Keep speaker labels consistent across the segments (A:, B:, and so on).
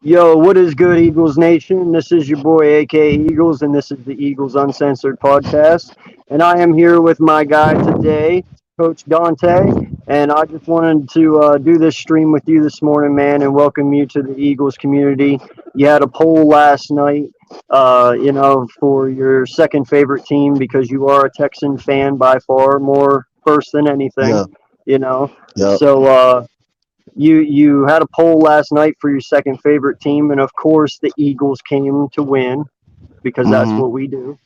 A: Yo, what is good, Eagles Nation? This is your boy, aka Eagles, and this is the Eagles Uncensored podcast. And I am here with my guy today, Coach Donte. And I just wanted to do this stream with you this morning, man, and welcome you to the Eagles community. You had a poll last night, for your second favorite team because you are a Texan fan by far, more first than anything,
B: Yeah,
A: you know.
B: yep.
A: So you had a poll last night for your second favorite team, and of course the Eagles came to win because that's
B: Mm-hmm.
A: what we do.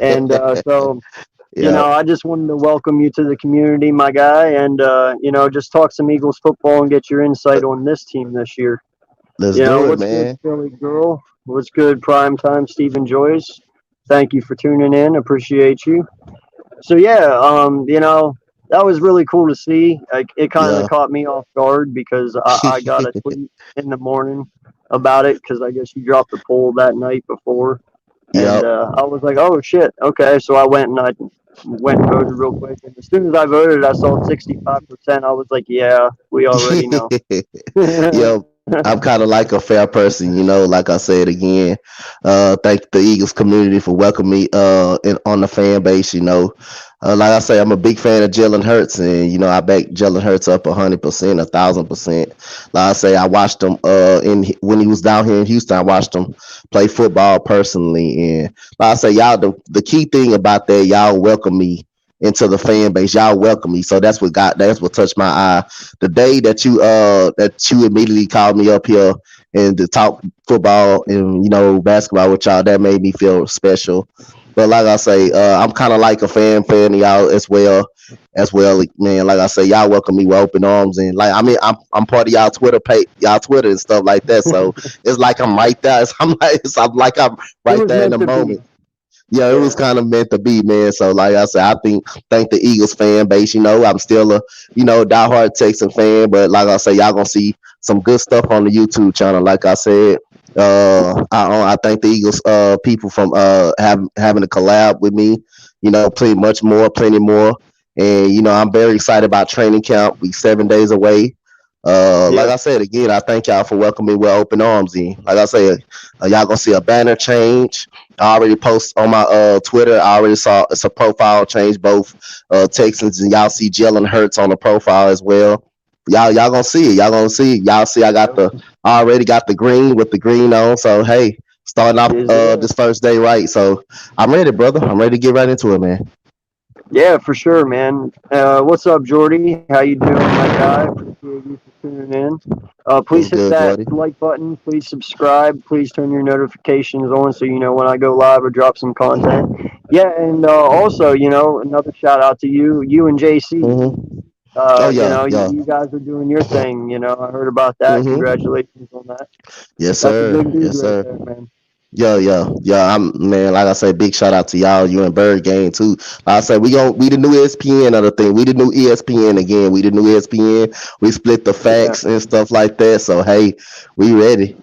A: And
B: Yep.
A: I just wanted to welcome you to the community, my guy, and just talk some Eagles football and get your insight on this team this year.
B: Let's do it,
A: What's good,
B: man.
A: Philly girl? What's good, primetime Stephen Joyce? Thank you for tuning in. Appreciate you. So that was really cool to see. Like, it kind of
B: Yeah.
A: caught me off guard because I got a tweet in the morning about it because I guess you dropped the poll that night before, and
B: Yep.
A: I was like, oh shit, okay. So I went and voted real quick, and as soon as I voted, I saw 65%. I was like, yeah, we already know.
B: Yep. I'm kind of like a fair person, like I said again. Thank the Eagles community for welcoming me on the fan base. Like I say, I'm a big fan of Jaylen Hurts, and I back Jaylen Hurts up 100%, 1,000%. Like I say, I watched him in when he was down here in Houston. I watched him play football personally, and like I say, y'all, the key thing about that, y'all welcome me into the fan base. Y'all welcome me, so that's what touched my eye. The day that you immediately called me up here and to talk football and basketball with y'all, that made me feel special. But like I say, I'm kind of like a fan of y'all as well, man. Like I say, y'all welcome me with open arms, and like I mean, I'm part of y'all Twitter page, y'all Twitter and stuff like that. So it's like I'm right there. I'm
A: It
B: right
A: was
B: there in
A: meant
B: the
A: to be.
B: moment. Yeah, it was
A: Yeah.
B: kind of meant to be, man. So like I said, thank the Eagles fan base. I'm still a diehard Texan fan, but like I say, y'all gonna see some good stuff on the YouTube channel. Like I said, I thank the Eagles people from having a collab with me. Plenty more, and I'm very excited about training camp. We 7 days away. Like
A: Yep.
B: I said again, I thank y'all for welcoming me with open arms. And like I said, y'all gonna see a banner change. I already post on my Twitter. I already saw it's a profile change, both Texans, and y'all see Jalen Hurts on the profile as well. Y'all gonna see it. Y'all gonna see it. Y'all see
A: Yep.
B: I already got the green with the green on. So hey, starting off
A: Is it?
B: this first day right. So I'm ready, brother. I'm ready to get right into it, man.
A: Yeah, for sure, man. What's up, Jordy? How you doing, my guy? Appreciate you for tuning in. Please
B: What's
A: hit
B: good,
A: that
B: Jordy?
A: like button. Please subscribe. Please turn your notifications on so you know when I go live or drop some content. Yeah, and also, another shout out to you and JC.
B: Mm-hmm. Oh yeah, yeah.
A: You guys are doing your thing. I heard about that.
B: Mm-hmm.
A: Congratulations on that.
B: Yes,
A: That's a
B: sir.
A: big dude
B: Yes,
A: right
B: sir.
A: there, man.
B: Yeah, yeah, yeah. I'm man. Like I say, big shout out to y'all. You and Bird Game too. Like I say, we the new ESPN other thing. We the new ESPN again. We the new ESPN. We split the
A: Yeah.
B: facts and stuff like that. So hey, we ready.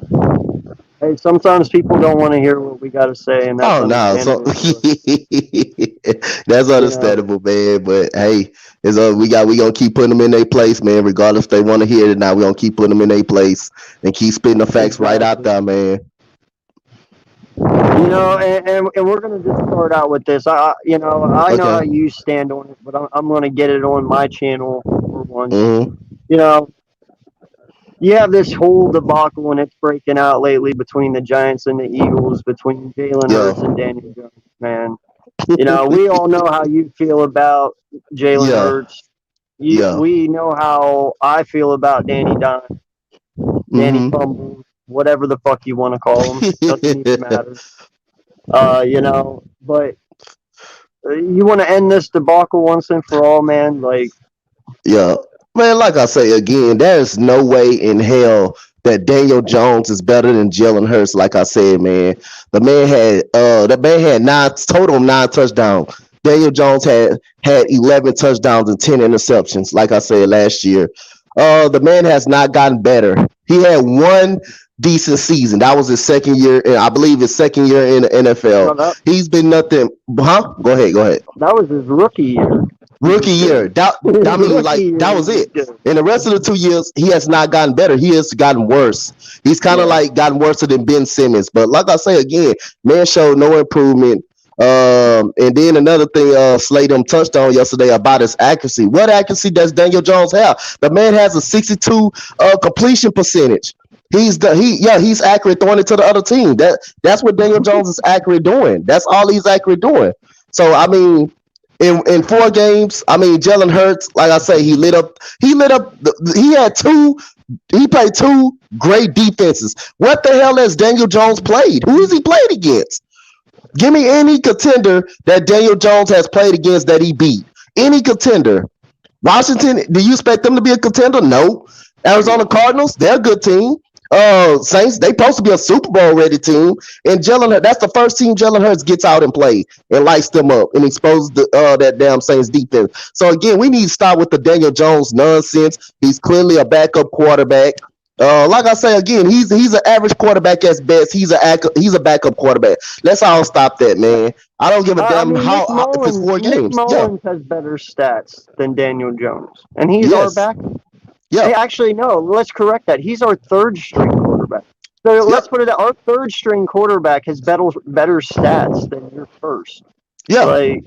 A: Hey, sometimes people don't want to hear what we got to say, and that's
B: Oh no, so
A: understandable too.
B: that's
A: You know,
B: understandable, man. But hey, we gonna keep putting them in their place, man. Regardless if they want to hear it or not, we gonna keep putting them in their place and keep spitting the facts right out
A: exactly.
B: there, man.
A: And we're gonna just start out with this. I know
B: Okay.
A: how you stand on it, but I'm gonna get it on my channel for once.
B: Mm-hmm.
A: You know, you have this whole debacle, and it's breaking out lately between the Giants and the Eagles, between Jalen
B: Yeah.
A: Hurts and Daniel Jones. Man, we all know how you feel about Jalen
B: Yeah.
A: Hurts.
B: Yeah.
A: We know how I feel about Danny
B: Mm-hmm.
A: Fumbles, whatever the fuck you want to call him. Doesn't even matter. But you want to end this debacle once and for all, man. Like,
B: Yeah, man. Like I say again, there is no way in hell that Daniel Jones is better than Jalen Hurts. Like I said, man, the man had nine touchdowns. Daniel Jones had 11 touchdowns and 10 interceptions. Like I said last year, the man has not gotten better. He had one decent season. That was his second year, and I believe his second year in the
A: no,
B: NFL.
A: that
B: He's been nothing. Huh? Go ahead. Go ahead.
A: that was his rookie year. He
B: rookie
A: was
B: year.
A: good.
B: I mean,
A: Rookie
B: like
A: year,
B: that
A: he
B: was
A: was
B: it.
A: good.
B: In the rest of the 2 years, he has not gotten better. He has gotten worse. He's kind of
A: Yeah.
B: like gotten worse than Ben Simmons. But like I say again, man showed no improvement. And then another thing, Slatum touched on yesterday about his accuracy. What accuracy does Daniel Jones have? The man has a 62 completion percentage. He's accurate throwing it to the other team. That's what Daniel Jones is accurate doing. That's all he's accurate doing. So I mean, in 4 games, I mean Jalen Hurts, like I say, he had two. He played two great defenses. What the hell has Daniel Jones played? Who has he played against? Give me any contender that Daniel Jones has played against that he beat. Any contender. Washington, do you expect them to be a contender? No. Arizona Cardinals, they're a good team. Saints, they supposed to be a Super Bowl ready team. And that's the first team Jalen Hurts gets out and play and lights them up and exposes that damn Saints defense. So again, we need to start with the Daniel Jones nonsense. He's clearly a backup quarterback. Like I say again, he's an average quarterback at best. He's a backup quarterback. Let's all stop that, man. I don't give a
A: I
B: damn
A: mean,
B: how if it's 4
A: Nick
B: games. Yeah.
A: Mullins has better stats than Daniel Jones, and he's our
B: Yes.
A: back.
B: Yeah.
A: Hey, actually, no. Let's correct that. He's our third string quarterback. So let's put it out. Our third string quarterback has better stats than your first.
B: Yeah.
A: Like,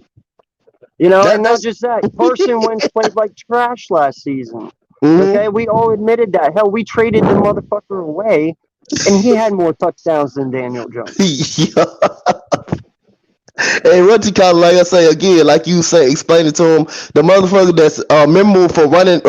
A: and not just that. Carson Wentz played like trash last season. Okay, we all admitted that. Hell, we traded the motherfucker away, and he had more touchdowns than Daniel Jones.
B: Yeah. Hey, what you call it? Like I say again, like you say, explain it to him. The motherfucker that's memorable for running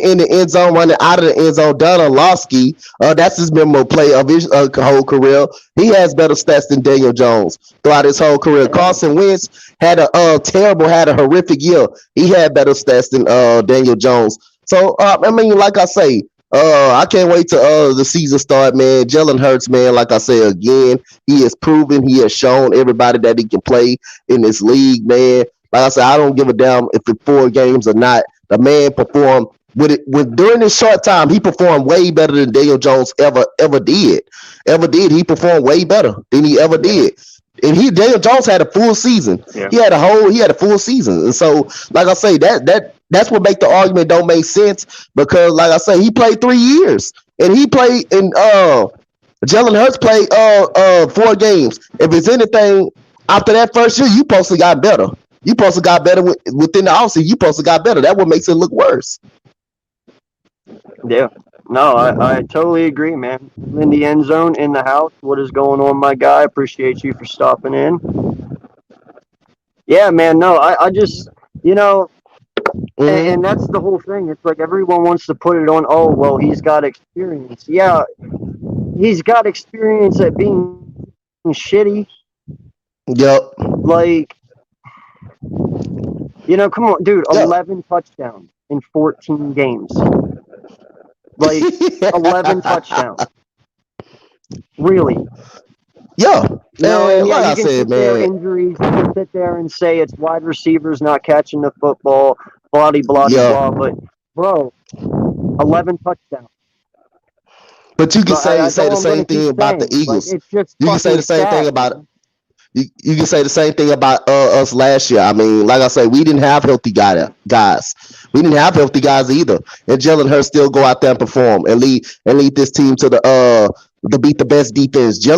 B: in the end zone, running out of the end zone. Don Orlovsky, that's his memorable play of his whole career. He has better stats than Daniel Jones throughout his whole career. Carson Wentz had a horrific year. He had better stats than Daniel Jones. So I mean, like I say, I can't wait till the season start, man. Jalen Hurts, man, like I say again, he has proven, he has shown everybody that he can play in this league, man. Like I said, I don't give a damn if it's 4 games or not. The man performed during this short time, he performed way better than Daniel Jones ever did. He performed way better than he ever did. And Daniel Jones had a full season. Yeah. He had a full season. And so, like I say, that's what make the argument don't make sense, because like I say, he played 3 years and he played in Jalen Hurts played 4 games. If it's anything after that first year, you supposed to got better. You supposed to got better within the offseason. You supposed to got better. That what makes it look worse.
A: Yeah. No, I totally agree, man. In the end zone, in the house. What is going on, my guy? Appreciate you for stopping in. Yeah, man. No, I just, and that's the whole thing. It's like everyone wants to put it on, oh, well, he's got experience. Yeah, he's got experience at being shitty.
B: Yep.
A: Like, come on, dude, 11 touchdowns in 14 games. Like, 11 touchdowns. Really?
B: Yeah.
A: And
B: like
A: you
B: I
A: can
B: said,
A: sit there,
B: man.
A: injuries. You can sit there and say it's wide receivers not catching the football, blah, blah, blah. But, bro, 11 touchdowns.
B: But you can say the same thing about the Eagles.
A: Like, it's just
B: you can say the same thing about
A: man.
B: You can say the same thing about us last year. I mean, like I say, we didn't have healthy guys. We didn't have healthy guys either. And Jalen Hurts still go out there and perform and lead this team to beat the best defense. We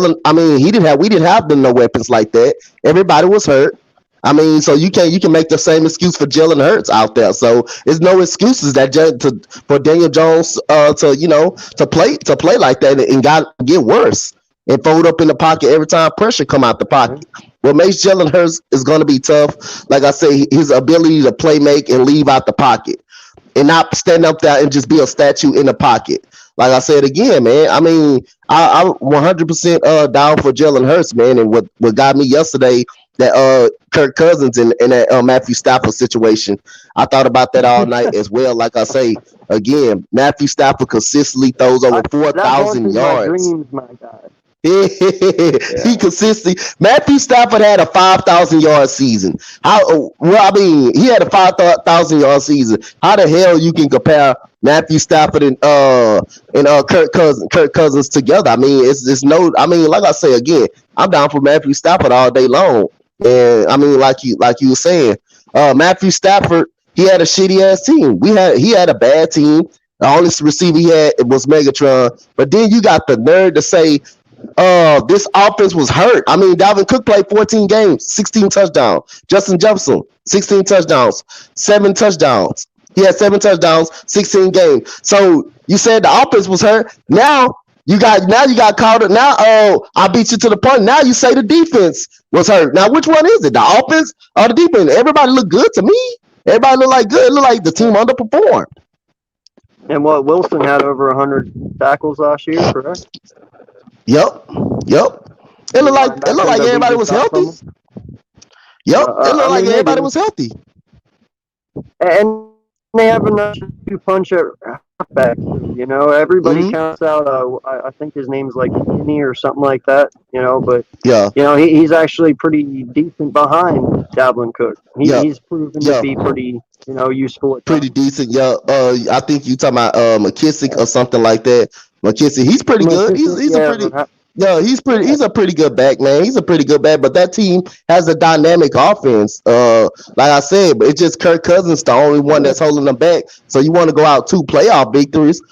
B: didn't have no weapons like that. Everybody was hurt. I mean, so you can make the same excuse for Jalen Hurts out there. So there's no excuses for Daniel Jones to play like that and get worse and fold up in the pocket every time pressure come out the pocket. What makes Jalen Hurts is going to be tough. Like I say, his ability to play make and leave out the pocket and not stand up there and just be a statue in the pocket. Like I said again, man, I mean, I'm 100% down for Jalen Hurts, man. And what got me yesterday, that Kirk Cousins and that Matthew Stafford situation, I thought about that all night as well. Like I say, again, Matthew Stafford consistently throws over 4,000 yards.
A: My dreams, my God.
B: He consistently. Matthew Stafford had a 5,000 yard season. He had a 5,000 yard season. How the hell you can compare Matthew Stafford and Kirk Cousins together? I mean, it's no. I mean, like I say again, I'm down for Matthew Stafford all day long. And I mean, like you were saying, Matthew Stafford, he had a shitty ass team. He had a bad team. The only receiver he had was Megatron. But then you got the nerve to say, this offense was hurt. I mean, Dalvin Cook played 14 games, 16 touchdowns. Justin Jefferson, 16 touchdowns, 7 touchdowns. He had 7 touchdowns, 16 games. So you said the offense was hurt. Now you got called it. Now, I beat you to the point. Now you say the defense was hurt. Now, which one is it? The offense or the defense? Everybody look good to me. Everybody look like good. It look like the team underperformed.
A: And what, Wilson had over 100 tackles last year, correct?
B: Yep. It looked like everybody was healthy. Yep. It looked like everybody was healthy.
A: And they have enough to punch at halfback. You know, everybody counts out. I think his name's like Kenny or something like that. You know, but
B: yeah,
A: you know he's actually pretty decent behind Dalvin Cook. He's proven to be pretty, you know, useful.
B: Pretty decent. Yeah. I think you talking about McKissick or something like that. McKissick, he's pretty good. He's a pretty. Yeah, he's a pretty good back, man. He's a pretty good back, but that team has a dynamic offense. Like I said, but it's just Kirk Cousins the only one that's holding them back. So you want to go out two playoff victories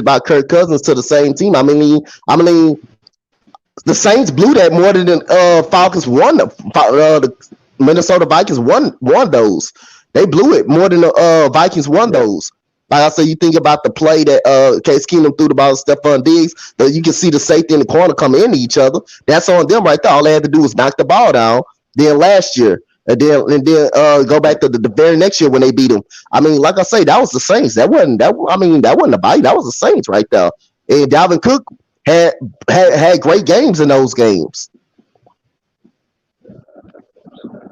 B: by Kirk Cousins to the same team. I mean, the Saints blew that more than the Falcons won. The Minnesota Vikings won those. They blew it more than the Vikings won those. Like I said, you think about the play that Case Keenum threw the ball to Stephon Diggs, that you can see the safety in the corner come into each other. That's on them right there. All they had to do was knock the ball down. Then last year, and then go back to the very next year when they beat them. I mean, like I say, that was the Saints. That wasn't a bite. That was the Saints right there. And Dalvin Cook had great games in those games.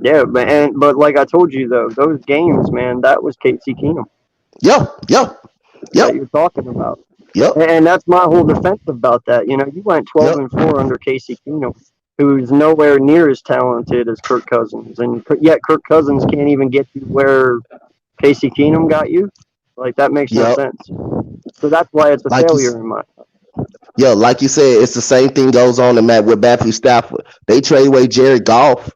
A: Yeah, but like I told you though, those games, man, that was Casey Keenum.
B: Yeah.
A: That you're talking about.
B: Yep.
A: And that's my whole defense about that. You know, you went 12-4 under Casey Keenum, who's nowhere near as talented as Kirk Cousins, and yet Kirk Cousins can't even get you where Casey Keenum got you. Like, that makes no sense. So that's why it's a failure in my mind.
B: Yeah, like you said, it's the same thing goes on with Matthew Stafford. They trade away Jared Goff.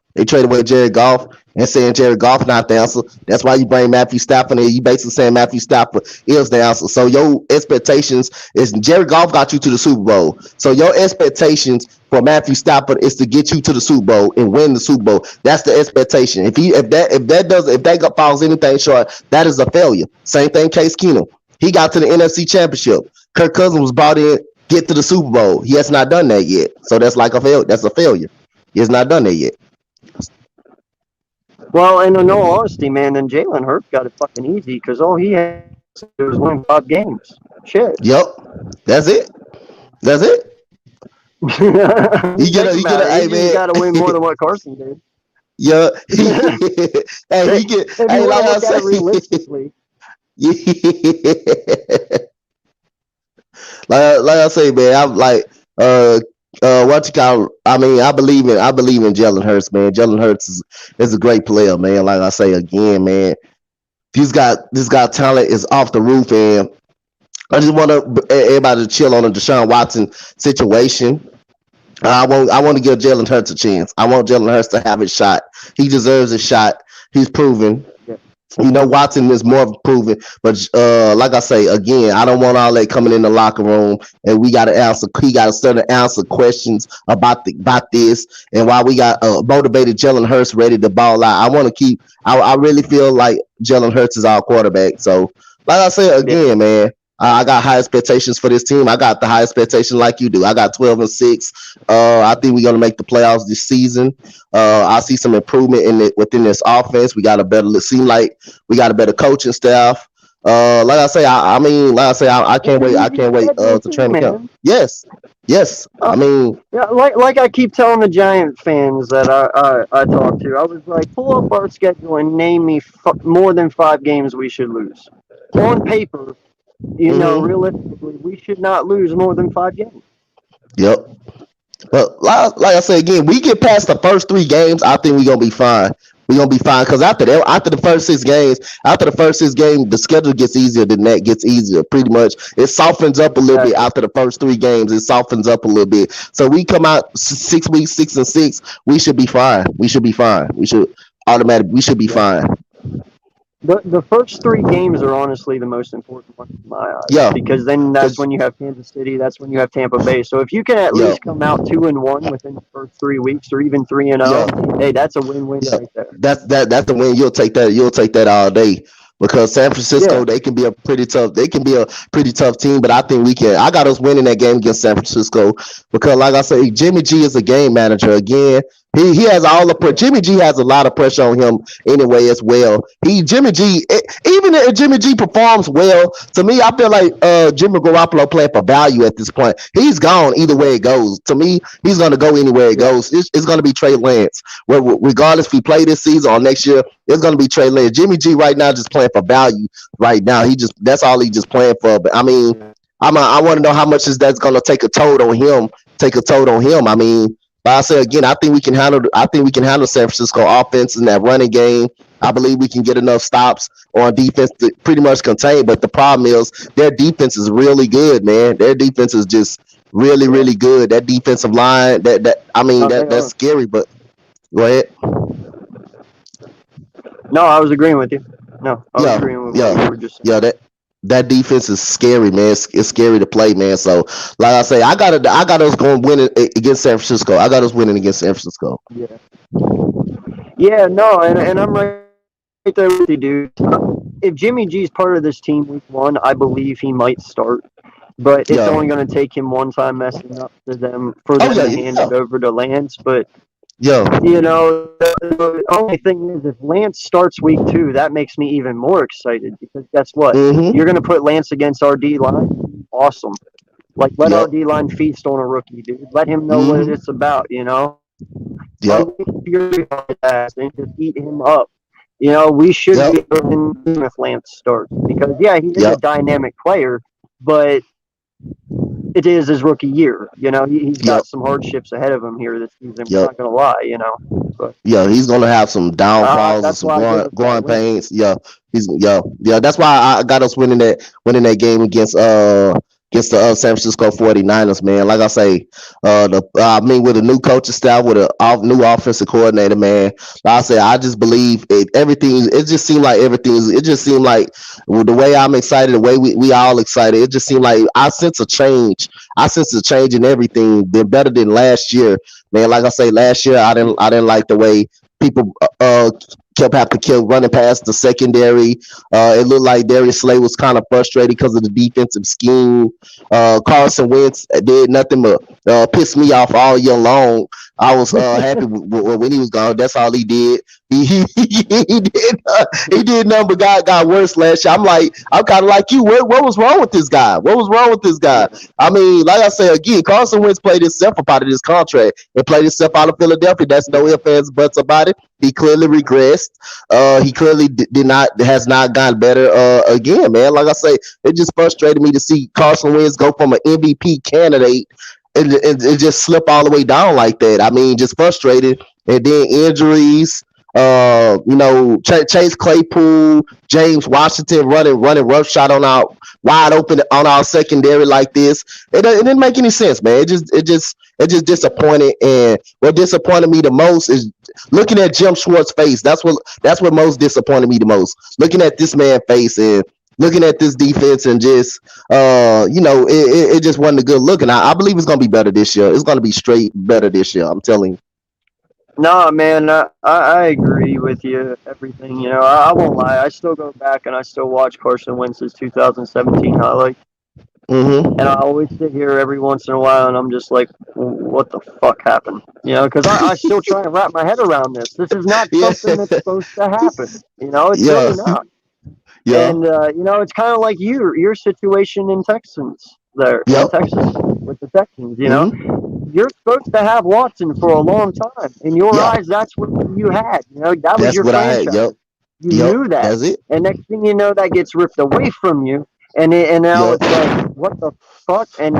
B: And saying Jared Goff not the answer. That's why you bring Matthew Stafford in. You basically saying Matthew Stafford is the answer. So your expectations is Jared Goff got you to the Super Bowl. So your expectations for Matthew Stafford is to get you to the Super Bowl and win the Super Bowl. That's the expectation. If that falls anything short, that is a failure. Same thing, Case Keenum. He got to the NFC Championship. Kirk Cousins was brought in, get to the Super Bowl. He has not done that yet. So that's like a failure. That's a failure. He has not done that yet.
A: Well, and in all honesty, man, then Jaylen Hurts got it fucking easy because all he had to do was win 5 games. Shit.
B: Yep. That's it. You got
A: to win more than what Carson did.
B: Yeah. Hey, like I said, realistically. like I say, man, I'm like, what you call? I mean, I believe in Jaylen Hurts, man. Jaylen Hurts is a great player, man. Like I say again, man, this guy talent is off the roof, and I just want everybody to chill on the Deshaun Watson situation. I want to give Jaylen Hurts a chance. I want Jaylen Hurts to have his shot. He deserves a shot. He's proven. You know, Watson is more proven, but like I say again, I don't want all that coming in the locker room, and we got to answer. He got to start to answer questions about this, and why we got motivated Jaylen Hurts ready to ball out. I want to keep. I really feel like Jaylen Hurts is our quarterback. So, like I said again, man, I got high expectations for this team. I got the high expectation like you do. I got 12-6. I think we're gonna make the playoffs this season. I see some improvement within this offense. We got a better coaching staff. Like I say, I can't wait. I can't wait to training camp. Yes. I mean,
A: yeah, like I keep telling the Giant fans that I talk to. I was like, pull up our schedule and name me more than 5 games we should lose. On paper, you know, realistically, we should not lose more than 5 games.
B: Yep. But like I said again, we get past the first 3 games, I think we're gonna be fine. We're gonna be fine because after the first 6 games, the schedule gets easier. The net gets easier. Pretty much, it softens up a little bit after the first 3 games. It softens up a little bit. So we come out 6 weeks, 6-6. We should be fine. We should. automatic. We should be
A: Yeah.
B: fine.
A: The first three games are honestly the most important ones in my eyes
B: Yeah,
A: because then that's
B: cause
A: when you have Kansas City, that's when you have Tampa Bay. So if you can at
B: yeah,
A: least come out 2-1 within the first 3 weeks, or even 3-0,
B: yeah.
A: hey, that's a win-win
B: Yeah,
A: right there.
B: that's the win. You'll take that. You'll take that all day because San
A: Yeah,
B: Francisco they can be a pretty tough. They can be a pretty tough team, but I think we can. I got us winning that game against San Francisco because, like I say, Jimmy G is a game manager again. He has all the
A: yeah,
B: Jimmy G has a lot of pressure on him anyway as well. Jimmy G even if Jimmy G performs well, to me I feel like Jimmy Garoppolo playing for value at this point. He's gone either
A: yeah,
B: way it goes. To me, he's gonna go anywhere it
A: yeah,
B: goes. It's gonna be Trey Lance. Regardless if he play this season or next year, it's gonna be Trey Lance. Jimmy G right now just playing for value right now. He just that's all he just playing for. But I mean,
A: yeah,
B: I want to know how much is that's gonna take a toll on him. Take a toll on him. I mean, but I say again, I think we can handle. I think we can handle San Francisco offense in that running game. I believe we can get enough stops on defense to pretty much contain. But the problem is their defense is really good, man. Their defense is just really,
A: yeah.
B: really good. That defensive line, that I mean,
A: No, they
B: that's
A: are.
B: scary. But go ahead.
A: No, I was agreeing with you. No, I was
B: Yeah,
A: agreeing with what you
B: yeah,
A: were just saying.
B: yeah. That defense is scary, man. It's scary to play, man. So, like I say, I got us going winning against San Francisco. I got us winning against San Francisco.
A: Yeah, yeah, no, and I'm right there with you, dude. If Jimmy G's part of this team week 1, I believe he might start. But it's only
B: Yeah.
A: going to take him one time messing up for
B: Oh
A: them
B: yeah,
A: to hand it
B: yeah,
A: over to Lance. But
B: yeah.
A: the only thing is, if Lance starts week 2, that makes me even more excited because guess what? You're
B: Mm-hmm.
A: going to put Lance against our D line. Awesome. Like, let our
B: Yep.
A: D line feast on a rookie, dude. Let him know what
B: Mm-hmm.
A: it's about.
B: Yep.
A: Unleash your ass and just eat him up. We should
B: Yep.
A: be able to with Lance starts because yeah, he is a
B: Yep.
A: dynamic player, but it is his rookie year. He's got
B: Yep.
A: some hardships ahead of him here this season. We're
B: Yep.
A: not gonna lie. But
B: Yeah, he's gonna have some downfalls and
A: that's
B: some
A: why I give us that
B: growing
A: win.
B: pains. Yeah, yeah. That's why I got us winning that game against the San Francisco 49ers, man. Like I say, I mean with a new coaching staff, with a new offensive coordinator, man. Like I say, I just believe everything. It just seemed like everything. It just seemed like the way I'm excited, the way we all excited. It just seemed like I sense a change. I sense a change in everything. Been better than last year, man. Like I say, last year I didn't like the way people kept having to kill running past the secondary. It looked like Darius Slay was kind of frustrated because of the defensive scheme. Carson Wentz did nothing but piss me off all year long. I was happy when he was gone. That's all he did. He did nothing but got worse last year. I'm kind of like you. What was wrong with this guy? What was wrong with this guy?
A: Yeah,
B: I mean, like I say again, Carson Wentz played himself up out of this contract and played himself out of Philadelphia. That's no
A: yeah,
B: ifs, ands, buts about it. He clearly regressed. He clearly has not gotten better again, man. Like I say, it just frustrated me to see Carson Wentz go from an MVP candidate and just slip all the way down like that. I mean, just frustrated. And then injuries. Chase Claypool, James Washington running rough shot on our wide open on our secondary like this. It didn't make any sense, man. It just disappointed. And what disappointed me the most is looking at Jim Schwartz's face. That's what most disappointed me the most. Looking at this man's face and looking at this defense and just it just wasn't a good look. And I believe it's gonna be better this year. It's gonna be straight better this year. I'm telling you.
A: no, man, I agree with you. Everything, I won't lie. I still go back and I still watch Carson Wentz's 2017 highlights, and I
B: Mm-hmm.
A: always sit here every once in a while, and I'm just like, what the fuck happened? Because I still try and wrap my head around this. This is not
B: Yeah.
A: something that's supposed to happen. It's
B: Yeah.
A: really not.
B: Yeah.
A: And it's kind of like your situation in
B: Yep.
A: Texas with the Texans.
B: Mm-hmm.
A: You're supposed to have Watson for a long time. In your
B: Yeah.
A: eyes, that's what you had. That was
B: That's
A: your
B: what I had. Yep.
A: franchise. You
B: Yep.
A: knew that,
B: That's it.
A: and next thing you know, that gets ripped away from you, and now
B: Yep.
A: it's like, what the fuck? And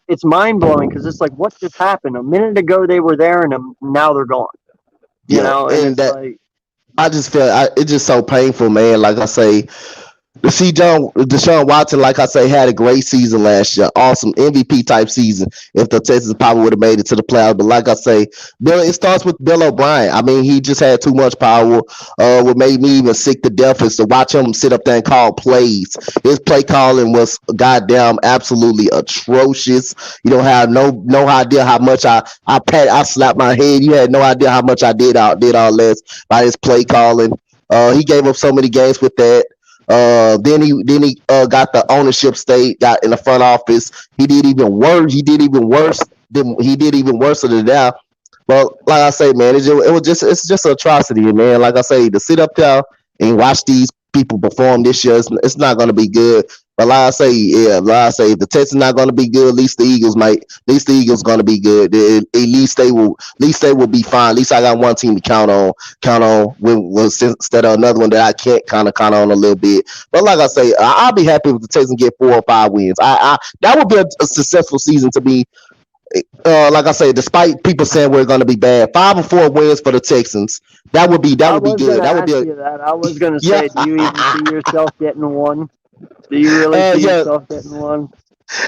A: it's mind blowing because it's like, what just happened? A minute ago they were there, and now they're gone.
B: Yep.
A: And
B: And
A: it's
B: that
A: like,
B: I just feel it's just so painful, man. Like I say, to see Deshaun Watson, like I say, had a great season last year. Awesome MVP type season. If the Texans probably would have made it to the playoffs, but like I say, it starts with Bill O'Brien. I mean, he just had too much power. What made me even sick to death is to watch him sit up there and call plays. His play calling was goddamn absolutely atrocious. You don't have no idea how much I slapped my head. You had no idea how much I did all this by his play calling. He gave up so many games with that. Then he got the ownership state, got in the front office. He did even worse. He did even worse than that. But like I say, man, it's just an atrocity, man. Like I say, to sit up there and watch these people perform this year, it's not going to be good. But like I say, yeah, like I say, if the Texans not going to be good, at least the Eagles might. At least the Eagles going to be good. At least they will. At least they will be fine. At least I got one team to count on. Instead of another one that I can't kind of count on a little bit. But like I say, I'll be happy if the Texans get 4 or 5 wins. I that would be a successful season to be. Like I say, despite people saying we're going to be bad, 5 or 4 wins for the Texans. That
A: I
B: would be
A: was gonna
B: good. That would
A: ask
B: be a
A: you that. I was gonna
B: yeah.
A: say, do you even see yourself getting one? Do you really see
B: Yeah.
A: yourself getting one?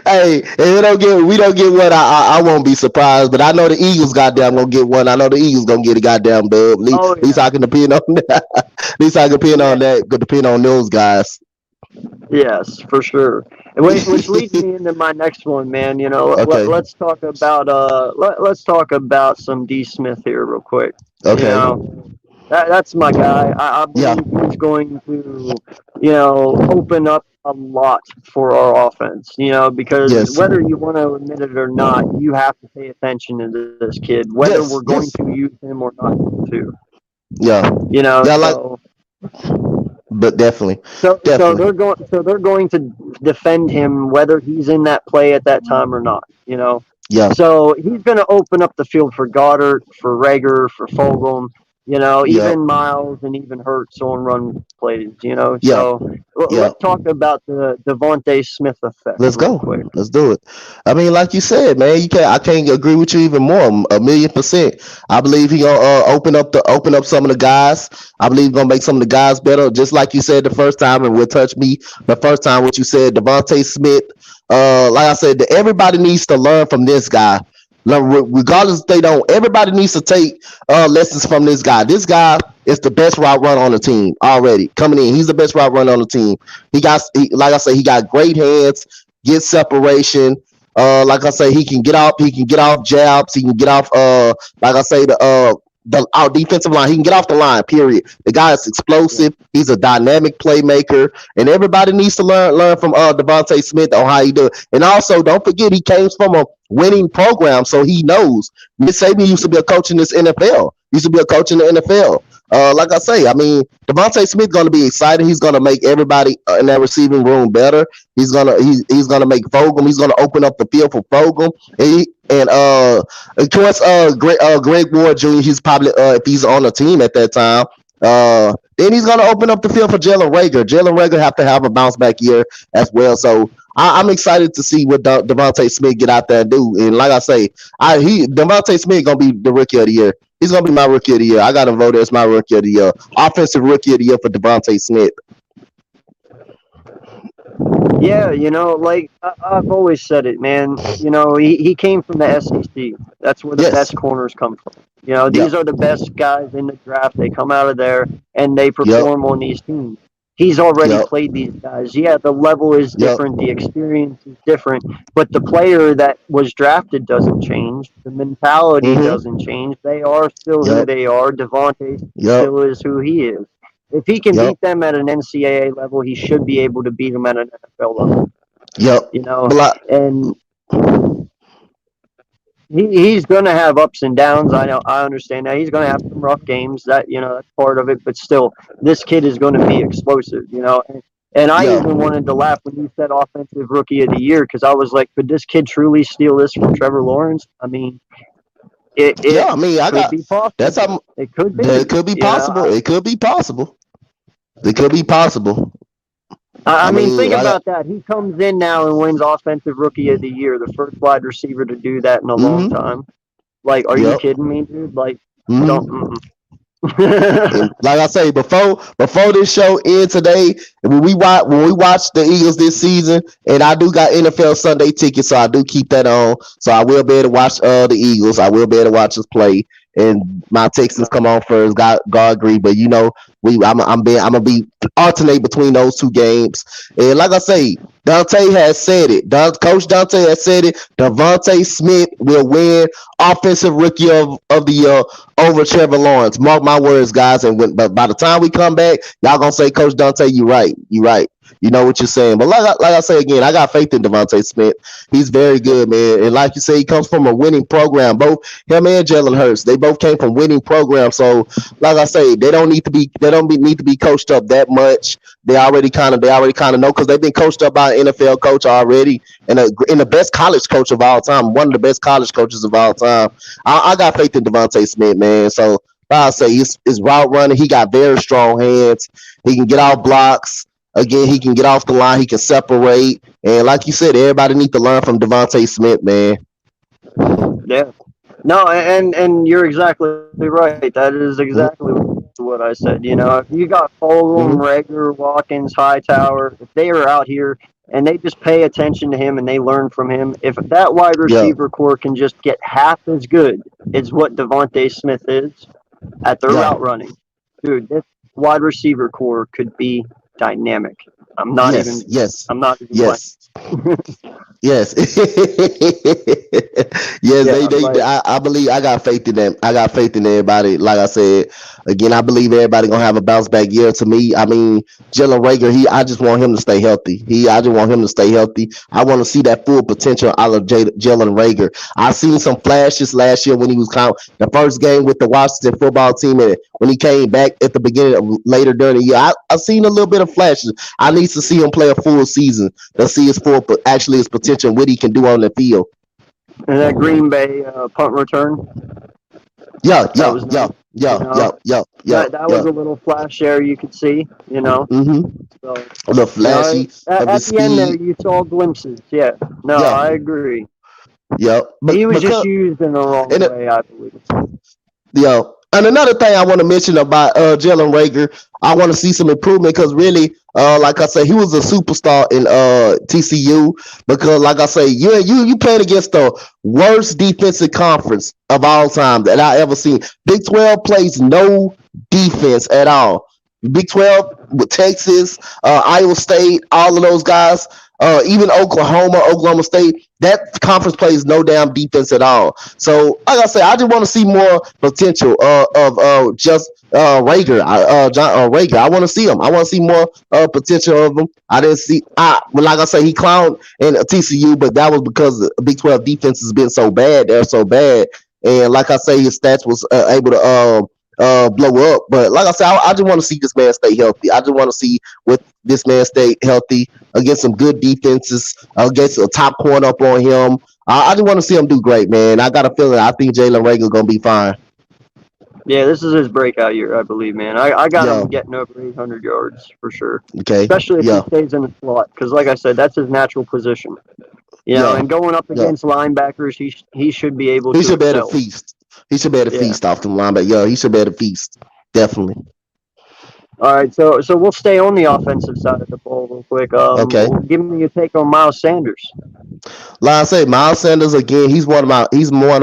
B: Hey, if we don't get one, I won't be surprised. But I know the Eagles goddamn gonna get one. I know the Eagles gonna get a goddamn dub.
A: Oh
B: At least
A: yeah,
B: I can depend on that. At least I can depend on
A: yeah,
B: that. Could depend on those guys.
A: yes, for sure. And which leads me into my next one, man.
B: Okay.
A: Let's talk about let's talk about some D Smith here real quick. You
B: Okay.
A: know, that's my guy. I
B: Yeah.
A: believe he's going to, open up a lot for our offense. Because
B: Yes.
A: whether you want to admit it or not, you have to pay attention to this kid, whether we're
B: Yes.
A: going
B: Yes.
A: to use him or not to.
B: Yeah. Yeah. Like,
A: So
B: but definitely,
A: so
B: definitely.
A: they're going to defend him whether he's in that play at that time or not.
B: Yeah.
A: So he's going to open up the field for Goddard, for Rager, for Fulgham,
B: Yeah.
A: even Miles and even Hurts on run plays.
B: Yeah.
A: So
B: Yeah.
A: let's talk about the Devontae Smith effect
B: Let's
A: real
B: go.
A: quick.
B: Let's do it. I mean, like you said, man, you can't. I can't agree with you even more. A million%. I believe he gonna open up some of the guys. I believe he gonna make some of the guys better. Just like you said the first time, and will touch me the first time. What you said, Devontae Smith. Like I said, everybody needs to learn from this guy. Regardless if they don't, everybody needs to take lessons from this guy. This guy is the best route runner on the team already. Coming in, he's the best route runner on the team. Like I say, he got great hands, get separation. Like I say, he can get off. He can get off jabs. He can get off. Like I say, the our defensive line. He can get off the line. Period. The guy is
A: Yeah,
B: explosive. He's a dynamic playmaker, and everybody needs to learn from Devontae Smith on how he do it. And also, don't forget, he came from a winning program, so he knows. Miss Saban used to be a coach in this NFL. Used to be a coach in the NFL. Like I say, I mean, Devontae Smith going to be excited. He's going to make everybody in that receiving room better. He's gonna make Fogum. He's gonna open up the field for Fogum. And of course, Greg Ward Jr. He's probably if he's on the team at that time. Then he's gonna open up the field for Jalen Rager. Jalen Rager have to have a bounce back year as well. So I'm excited to see what Devontae Smith get out there and do. And like I say, Devontae Smith gonna be the rookie of the year. He's gonna be my rookie of the year. I got to vote as my rookie of the year, offensive rookie of the year for Devontae Smith.
A: yeah. Like I've always said it, man. He came from the SEC. That's where the
B: Yes.
A: best corners come from. These
B: Yep.
A: are the best guys in the draft. They come out of there and they
B: Yep.
A: perform on these teams. He's already
B: Yep.
A: played these guys. Yeah, the level is
B: Yep.
A: different, the experience is different, but the player that was drafted doesn't change. The mentality
B: Mm-hmm.
A: doesn't change. They are still who
B: Yep.
A: they are. Devontae
B: Yep.
A: still is who he is. If he can
B: Yep.
A: beat them at an NCAA level, he should be able to beat them at an NFL level.
B: Yep.
A: You know,
B: But like,
A: and he's going to have ups and downs. I know, I understand that he's going to have some rough games. That's part of it. But still, this kid is going to be explosive. And I
B: yeah.
A: even wanted to laugh when you said offensive rookie of the year because I was like, could this kid truly steal this from Trevor Lawrence? I mean, it
B: Yeah. I mean, I
A: could
B: got
A: be
B: that's
A: possible.
B: how
A: It could
B: it
A: be.
B: could be possible. It could be possible. It could be possible.
A: I
B: I
A: mean,
B: mean,
A: think
B: I got.
A: about that. He comes in now and wins offensive rookie of the year, the first wide receiver to do that in a long
B: Mm-hmm.
A: time. Like, are you
B: Yep.
A: kidding me, dude? Like, don't.
B: Mm-hmm.
A: Mm-mm.
B: And like I say, before this show ends today, when we watch the Eagles this season, and I do got NFL Sunday tickets, so I do keep that on. So I will be able to watch the Eagles. I will be able to watch us play. And my Texans come on first. God agree, but I'm gonna be alternate between those two games. And like I say, Donte has said it. Coach Donte has said it. Devontae Smith will win Offensive Rookie of the Year over Trevor Lawrence. Mark my words, guys. And but by the time we come back, y'all gonna say, Coach Donte, you right. You right. You know what you're saying. But like I say again, I got faith in Devontae Smith. He's very good, man. And like you say, he comes from a winning program. Both him and Jaylen Hurts, they both came from winning programs. So like I say, need to be coached up that much. They already kind of know because they've been coached up by an NFL coach already and the best college coach of all time, one of the best college coaches of all time. I got faith in Devontae Smith, man. So like I say, his route running, he got very strong hands. He can get off blocks. Again, he can get off the line. He can separate. And like you said, everybody need to learn from Devontae Smith, man.
A: Yeah. No, and you're exactly right. That is exactly what I said. You know, if you got Fulgham,
B: Mm-hmm.
A: Rager, Watkins, Hightower, if they are out here and they just pay attention to him and they learn from him, if that wide
B: Yeah,
A: receiver core can just get half as good as what Devontae Smith is at their
B: yeah,
A: route running, dude, this wide receiver core could be dynamic. I'm not
B: yes,
A: even.
B: yes,
A: I'm not even playing.
B: yes. Yes, yes.
A: Yeah, like
B: I believe. I got faith in them. I got faith in everybody. Like I said again, I believe everybody gonna have a bounce back year. To me, I mean, Jalen Rager. I just want him to stay healthy. I just want him to stay healthy. I want to see that full potential out of Jalen Rager. I seen some flashes last year when he was the first game with the Washington football team, and when he came back at the beginning of later during the year. I seen a little bit of flashes. I need to see him play a full season to see his full, actually his potential, what he can do on the field.
A: and that Green Bay punt return,
B: Yeah,
A: that
B: yeah,
A: was nice.
B: yeah,
A: You
B: yeah,
A: know,
B: yeah, yeah, yeah,
A: that was
B: yeah.
A: a little flash there you could see. You know,
B: Mm-hmm.
A: so
B: The
A: you know
B: flashy of
A: at
B: his
A: the end there
B: speed.
A: you saw glimpses. Yeah, no,
B: Yeah,
A: I agree.
B: yeah.
A: He
B: But
A: was just
B: because
A: used in the wrong
B: and
A: way, I believe.
B: Yo, and another thing I want to mention about Jalen Rager, I want to see some improvement because really, like I said, he was a superstar in TCU because, like I say, you playing against the worst defensive conference of all time that I ever seen. Big 12 plays no defense at all. Big 12 with Texas, Iowa State, all of those guys, even Oklahoma State, that conference plays no damn defense at all. So, like I said, I just want to see more potential of just Rager, Rager. I want to see him. I want to see more potential of him. I didn't see. Well, like I say, he clowned in TCU, but that was because the Big 12 defense has been so bad. They're so bad, and like I say, his stats was able to blow up. But like I said, I just want to see this man stay healthy. I just want to see with this man stay healthy against some good defenses, against a top corner up on him. I just want to see him do great, man. I got a feeling I think Jalen Rager gonna be fine.
A: Yeah, this is his breakout year, I believe, man. I got
B: Yeah.
A: him getting over 800 yards for sure,
B: Okay.
A: especially if he
B: Yeah.
A: stays in the slot, because like I said, that's his natural position. You know,
B: Yeah.
A: and going up
B: Yeah.
A: against linebackers, he should be able
B: He
A: to
B: should be able to
A: excel.
B: feast. He should be able to
A: Yeah.
B: feast off the linebacker. Yeah, he should be able to feast. Definitely.
A: All right, so we'll stay on the offensive side of the ball real quick.
B: Okay.
A: Give me your take on Miles Sanders.
B: Like I say, Miles Sanders again. He's one of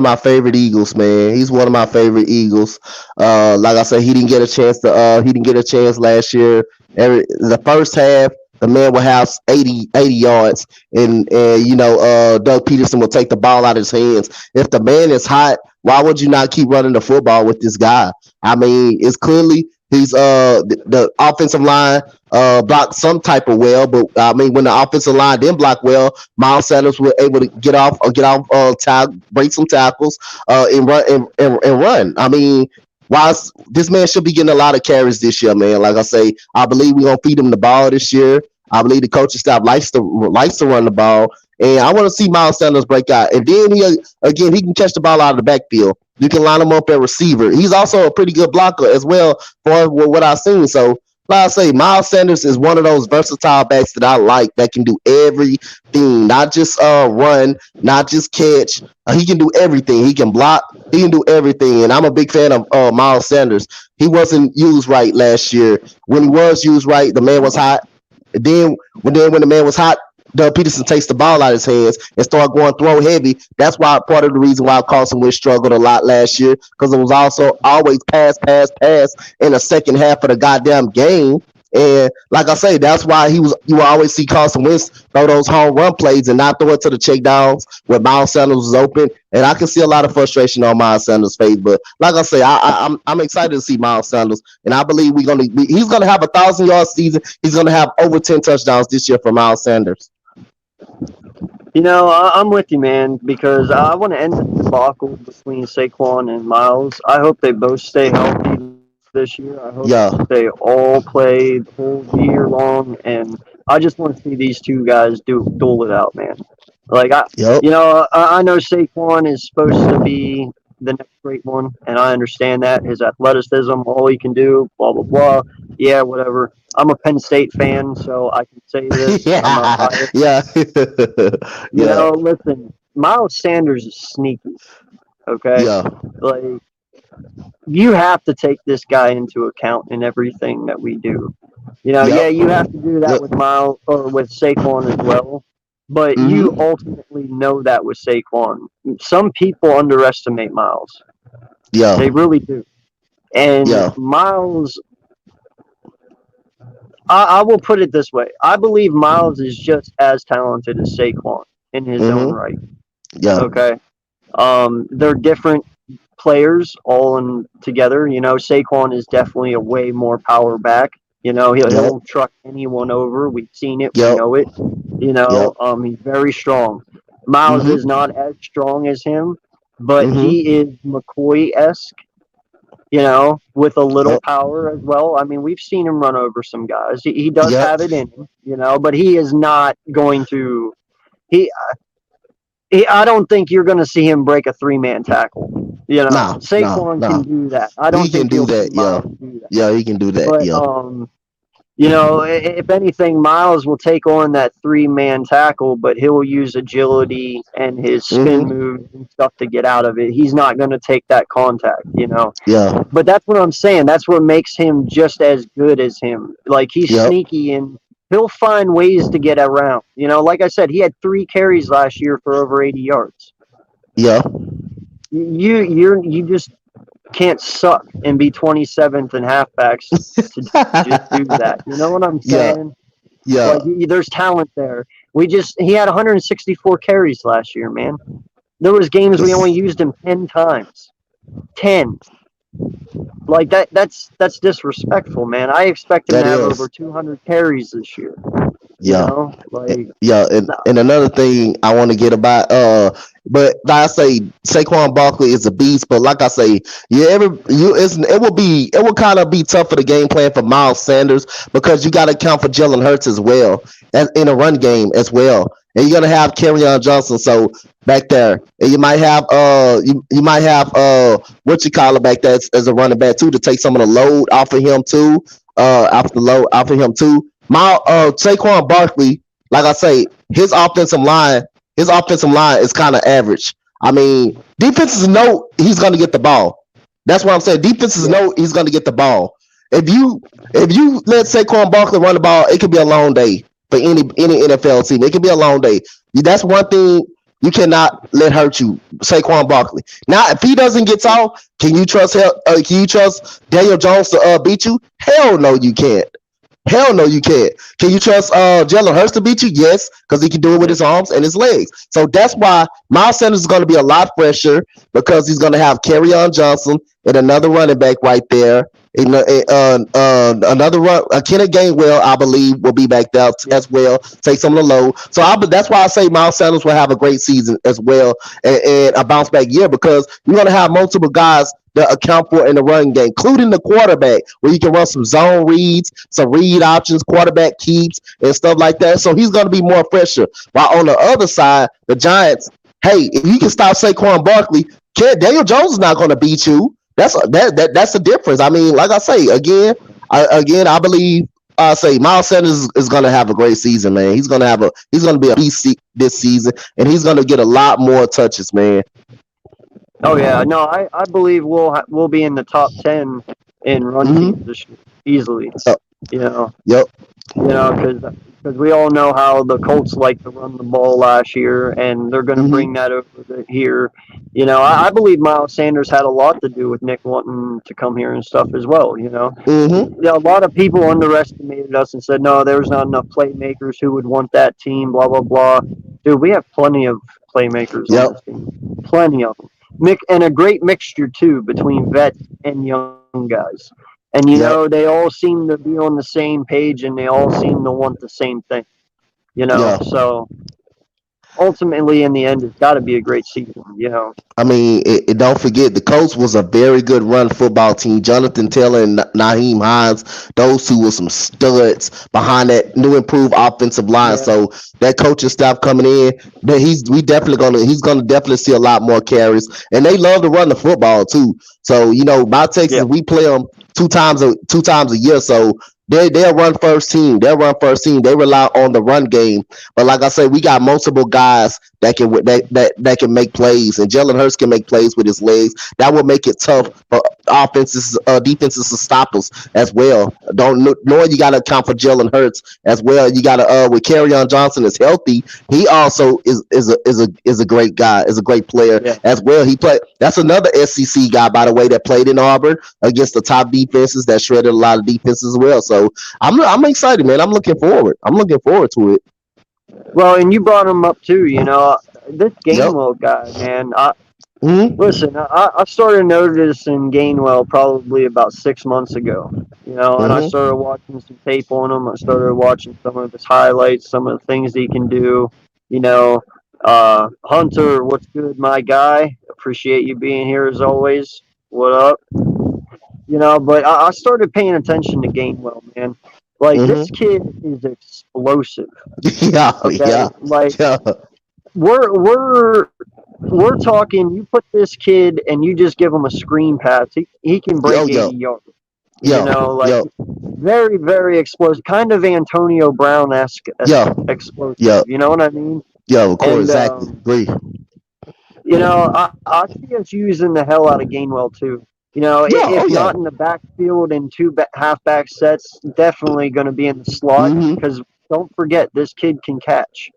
B: my favorite Eagles, man. He's one of my favorite Eagles. Like I said, he didn't get a chance last year. The first half, the man will have 80 yards, and Doug Peterson will take the ball out of his hands. If the man is hot, why would you not keep running the football with this guy? I mean, it's clearly he's the offensive line blocked some type of well, but I mean when the offensive line didn't block well, Miles Sanders was able to break some tackles, and run. I mean, whilst this man should be getting a lot of carries this year, man. Like I say, I believe we're gonna feed him the ball this year. I believe the coaching staff likes to run the ball, and I want to see Miles Sanders break out. And then he can catch the ball out of the backfield. You can line him up at receiver. He's also a pretty good blocker as well for what I've seen. So like I say, Miles Sanders is one of those versatile backs that I like that can do everything, not just run, not just catch. He can do everything. He can block. He can do everything. And I'm a big fan of Miles Sanders. He wasn't used right last year. When he was used right, the man was hot. Then when the man was hot, Doug Peterson takes the ball out of his hands and start going throw heavy. That's why part of the reason why Carson Wentz struggled a lot last year, because it was also always pass, pass, pass in the second half of the goddamn game. And like I say, that's why you will always see Carson Wentz throw those home run plays and not throw it to the check downs when Miles Sanders was open. And I can see a lot of frustration on Miles Sanders' face. But like I say, I'm excited to see Miles Sanders, and I believe he's gonna have 1,000 yard season. He's gonna have over 10 touchdowns this year for Miles Sanders.
A: I'm with you, man, because I want to end the debacle between Saquon and Miles. I hope they both stay healthy this year. I hope
B: Yeah.
A: they all play the whole year long, and I just want to see these two guys duel it out, man. Like
B: Yep.
A: I know Saquon is supposed to be the next great one, and I understand that his athleticism, all he can do, blah blah blah. Yeah, whatever. I'm a Penn State fan, so I can say this. I'm not
B: Yeah.
A: biased.
B: Yeah. Yeah.
A: Listen, Miles Sanders is sneaky. Okay,
B: Yeah.
A: like you have to take this guy into account in everything that we do.
B: Yep.
A: Yeah, you have to do that
B: Yep.
A: with Miles or with Saquon as well. But you
B: Hmm.
A: ultimately know that with Saquon. Some people underestimate Miles.
B: Yeah.
A: They really do. And
B: Yeah.
A: Miles, I will put it this way. I believe Miles is just as talented as Saquon in his own
B: Hmm.
A: right.
B: Yeah.
A: Okay. They're different players all in together. Saquon is definitely a way more power back.
B: Yep.
A: He'll truck anyone over. We've seen it. We
B: Yep.
A: know it.
B: Yep.
A: He's very strong. Miles is
B: Hmm.
A: not as strong as him, but
B: Hmm.
A: he is McCoy esque. With a little
B: Yep.
A: power as well. I mean, we've seen him run over some guys. He does
B: Yep.
A: have it in him. But he is not going to. He I don't think you're going to see him break a three-man tackle.
B: No. No.
A: Saquon can
B: No.
A: do that. I
B: He
A: don't
B: can
A: think
B: do
A: you'll see
B: that. Yeah.
A: Miles do that.
B: Yeah. He can do that.
A: But
B: Yeah.
A: if anything, Miles will take on that three-man tackle, but he'll use agility and his spin
B: Hmm.
A: moves and stuff to get out of it. He's not going to take that contact.
B: Yeah.
A: But that's what I'm saying. That's what makes him just as good as him. Like he's
B: Yep.
A: sneaky and he'll find ways to get around. Like I said, he had 3 carries last year for over 80 yards.
B: Yeah.
A: You just can't suck and be 27th in halfbacks to just do that. You know what I'm
B: Yeah.
A: saying?
B: Yeah.
A: Like there's talent there. He had 164 carries last year, man. There was games we only used him 10 times. 10. Like that's disrespectful, man. I expect him to
B: That
A: have over
B: is.
A: 200 carries this year.
B: Yeah.
A: Like
B: Yeah, and,
A: no.
B: and another thing I want to get about but like I say, Saquon Barkley is a beast, but like I say, it will kind of be tough for the game plan for Miles Sanders because you got to account for Jalen Hurts as well as in a run game as well. And you're gonna have Kerryon Johnson so back there. And you might have you might have what you call it back there as a running back too to take some of the load off of him too. Off the load off of him too. My Saquon Barkley, like I say, his offensive line is kind of average. I mean, defenses know he's gonna get the ball. That's what I'm saying. Defenses
A: Yeah.
B: know he's gonna get the ball. If you let Saquon Barkley run the ball, it could be a long day for any NFL team. It could be a long day. That's one thing you cannot let hurt you, Saquon Barkley. Now, if he doesn't get off, can you trust Daniel Jones to beat you? Hell no, you can't. Hell no, you can't. Can you trust Jalen Hurts to beat you? Yes, because he can do it with his arms and his legs. So that's why Miles Sanders is going to be a lot fresher because he's going to have Kerryon Johnson and another running back right there. Another run, Kenneth Gainwell, I believe, will be back there as well. Take some of the load. So that's why I say Miles Sanders will have a great season as well and a bounce back year because you're going to have multiple guys that account for in the running game, including the quarterback, where you can run some zone reads, some read options, quarterback keeps, and stuff like that. So he's going to be more fresher. While on the other side, the Giants, hey, if you can stop Saquon Barkley, Daniel Jones is not going to beat you. That's the difference. I mean, like I say again, I believe. I say Miles Sanders is going to have a great season, man. He's going to be a beast this season, and he's going to get a lot more touches, man.
A: Oh yeah, no, I believe we'll be in the top 10 in run teams
B: Hmm.
A: this year easily.
B: Yep.
A: You know,
B: Yep.
A: because we all know how the Colts like to run the ball last year, and they're going to
B: Hmm.
A: bring that over here. I believe Miles Sanders had a lot to do with Nick wanting to come here and stuff as well.
B: Hmm.
A: Yeah, a lot of people underestimated us and said, no, there's not enough playmakers who would want that team, blah, blah, blah. Dude, we have plenty of playmakers on
B: Yep.
A: this team. Plenty of them. And a great mixture, too, between vets and young guys. And,
B: Yep.
A: they all seem to be on the same page and they all seem to want the same thing,
B: Yeah.
A: So ultimately, in the end, it's got to be a great season.
B: I mean, don't forget the Colts was a very good run football team. Jonathan Taylor and Naheem Hines, those two were some studs behind that new improved offensive line.
A: Yeah,
B: So that coaching staff coming in, he's gonna definitely see a lot more carries, and they love to run the football too. So my
A: yeah,
B: Texas, we play them two times a year. So they'll run first team. They'll run first team. They rely on the run game. But like I said, we got multiple guys that can make plays, and Jalen Hurts can make plays with his legs. That will make it tough for defenses to stop us as well. Don't knowing you got to account for Jalen Hurts as well. You got to with Kerryon Johnson is healthy. He also is a great guy, is a great player
A: yeah.
B: as well. He played. That's another SEC guy, by the way, that played in Auburn against the top defenses that shredded a lot of defenses as well. So I'm excited, man. I'm looking forward. I'm looking forward to it.
A: Well, and you brought him up, too, this
B: Yep.
A: Gainwell guy, man.
B: Mm-hmm.
A: Listen, I started noticing Gainwell probably about 6 months ago, and I
B: Mm-hmm.
A: started watching some tape on him. I started watching some of his highlights, some of the things he can do. You know, Hunter, what's good, my guy? Appreciate you being here as always. What up? But I started paying attention to Gainwell, man. Like, this
B: Mm-hmm.
A: kid is explosive,
B: Yeah.
A: okay?
B: Yeah.
A: Like,
B: Yeah.
A: we're talking. You put this kid and you just give him a screen pass. He can
B: Yo.
A: break 80
B: Yo.
A: yards.
B: Yo.
A: Like
B: Yo.
A: very very explosive, kind of Antonio Brown esque
B: Yo.
A: explosive.
B: Yo.
A: You know what I mean?
B: Yo. Of course.
A: And
B: Exactly. Agree.
A: I see us using the hell out of Gainwell too.
B: Yeah. Oh
A: If
B: yeah.
A: not in the backfield in two halfback sets, definitely going to be in the slot
B: Mm-hmm.
A: because don't forget this kid can catch.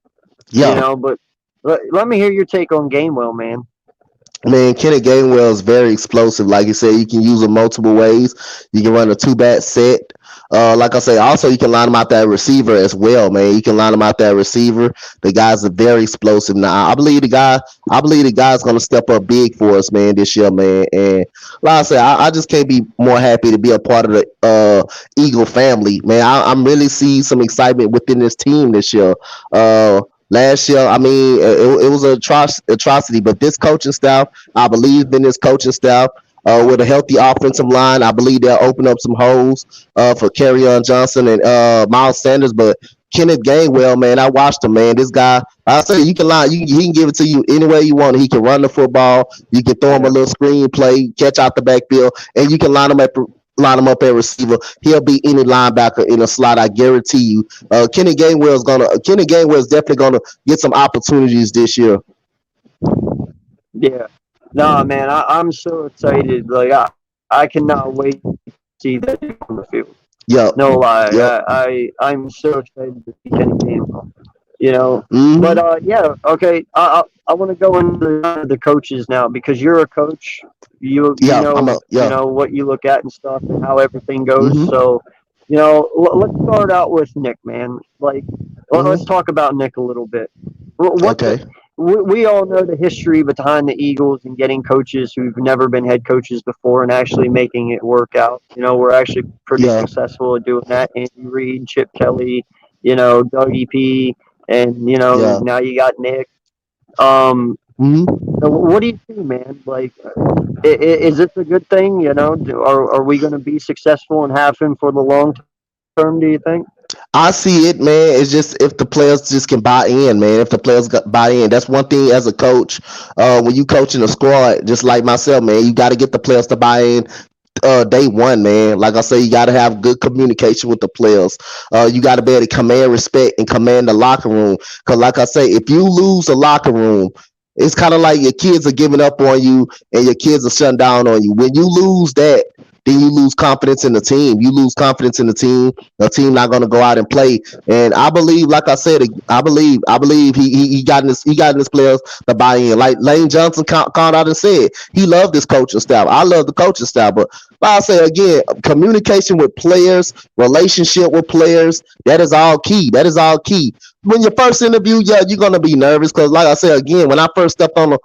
B: Yeah.
A: But let me hear your take on Gainwell, man.
B: Man, Kenny Gainwell is very explosive. Like you said, you can use him multiple ways. You can run a two back set. Like I say, also you can line him out that receiver as well, man. You can line him out that receiver. The guy's a very explosive. Now, I believe the guy's gonna step up big for us, man, this year, man. And like I said, I just can't be more happy to be a part of the Eagle family, man. I'm really seeing some excitement within this team this year. Last year, I mean, it was an atrocity, but this coaching staff, I believe in this coaching staff. With a healthy offensive line, I believe they'll open up some holes for Kerryon Johnson and Miles Sanders. But Kenneth Gainwell, man, I watched him, man. This guy, I say you can line, he can give it to you any way you want. He can run the football. You can throw him a
A: Yeah.
B: little screen play, catch out the backfield, and you can line him up at receiver. He'll be any linebacker in a slot. I guarantee you. Kenny Gainwell is definitely gonna get some opportunities this year.
A: Yeah. Nah, man, I'm so excited. Like I cannot wait to see that dude on the field.
B: Yep.
A: No lie.
B: Yep.
A: I'm so excited to see Kenny Gainwell. You know. But
B: Mm-hmm.
A: yeah, okay. I want to go into the coaches now because you're a coach.
B: Yeah. I'm a
A: You
B: yeah.
A: know what you look at and stuff and how everything goes.
B: Mm-hmm.
A: So, let's start out with Nick, man. Like, let's
B: Mm-hmm.
A: talk about Nick a little bit. What
B: Okay.
A: we all know the history behind the Eagles and getting coaches who've never been head coaches before and actually making it work out. We're actually pretty
B: Yeah.
A: successful at doing that. Andy Reid, Chip Kelly, Dougie P, and
B: Yeah.
A: now you got Nick. Um,
B: Mm-hmm.
A: what do you see, man? Like, is this a good thing? Are we going to be successful and have him for the long term? Do you think?
B: I see it, man. It's just if the players just can buy in, man. If the players buy in, that's one thing as a coach. When you coaching a squad, just like myself, man, you got to get the players to buy in. day one, man. Like I say, you got to have good communication with the players. You got to be able to command respect and command the locker room. Because, like I say, if you lose a locker room, it's kind of like your kids are giving up on you and your kids are shutting down on you. When you lose that, then you lose confidence in the team. You lose confidence in the team. The team not going to go out and play. And I believe, like I said, I believe he got in his players to buy in. Like Lane Johnson called out and said, he loved this coaching staff. I love the coaching staff, but like I say again, communication with players, relationship with players, that is all key. That is all key. When your first interview, yeah, you're gonna be nervous because, like I said again, when I first stepped on the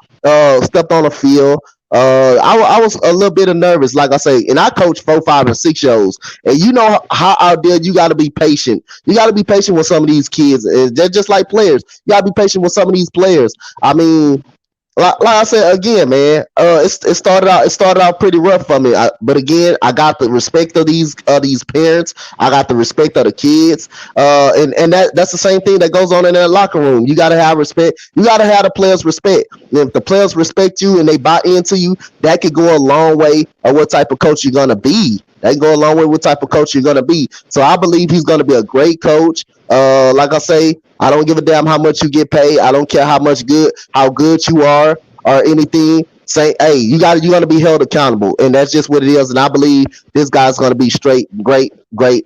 B: field, I was a little bit of nervous, like I say, and I coach 4, 5, and 6 year olds, and you know how out there you got to be patient. You got to be patient with some of these kids. They're just like players. You got to be patient with some of these players. I mean, like I said again, man, it started out pretty rough for me. But again, I got the respect of these parents. I got the respect of the kids. And that's the same thing that goes on in that locker room. You gotta have respect. You gotta have the players respect. And if the players respect you and they buy into you, that could go a long way of what type of coach you're gonna be. That can go a long way what type of coach you're gonna be. So I believe he's gonna be a great coach. Like I say, I don't give a damn how much you get paid. I don't care how good you are or anything. Say, hey, you're gonna be held accountable, and that's just what it is. And I believe this guy's gonna be straight, great coach.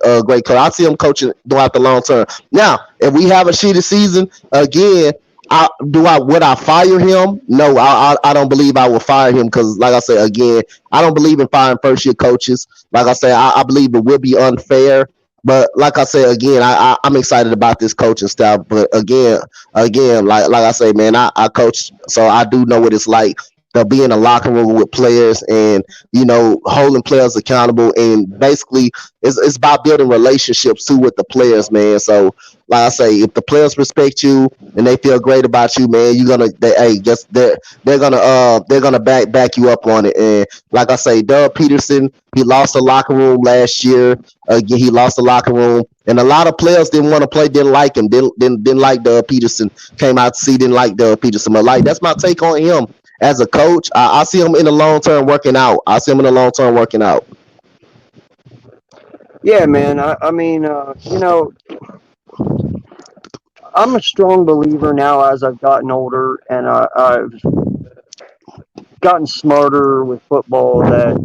B: I see him coaching throughout the long term. Now, if we have a shitty season again, would I fire him? No, I don't believe I will fire him because, like I said again, I don't believe in firing first year coaches. Like I say, I believe it will be unfair. But like I said again, I'm excited about this coaching staff. But again, like I say, man, I coach, so I do know what it's like to be in a locker room with players and holding players accountable. And basically, it's about building relationships too with the players, man. So like I say, if the players respect you and they feel great about you, man, they're gonna back you up on it. And like I say, Doug Peterson, he lost the locker room last year. Again, he lost the locker room, and a lot of players didn't want to play, didn't like him, didn't like Doug Peterson. Came out to see, didn't like Doug Peterson. But like that's my take on him as a coach. I see him in the long term working out. I see him in the long term working out.
A: Yeah, man. I mean, I'm a strong believer now as I've gotten older and I've gotten smarter with football that,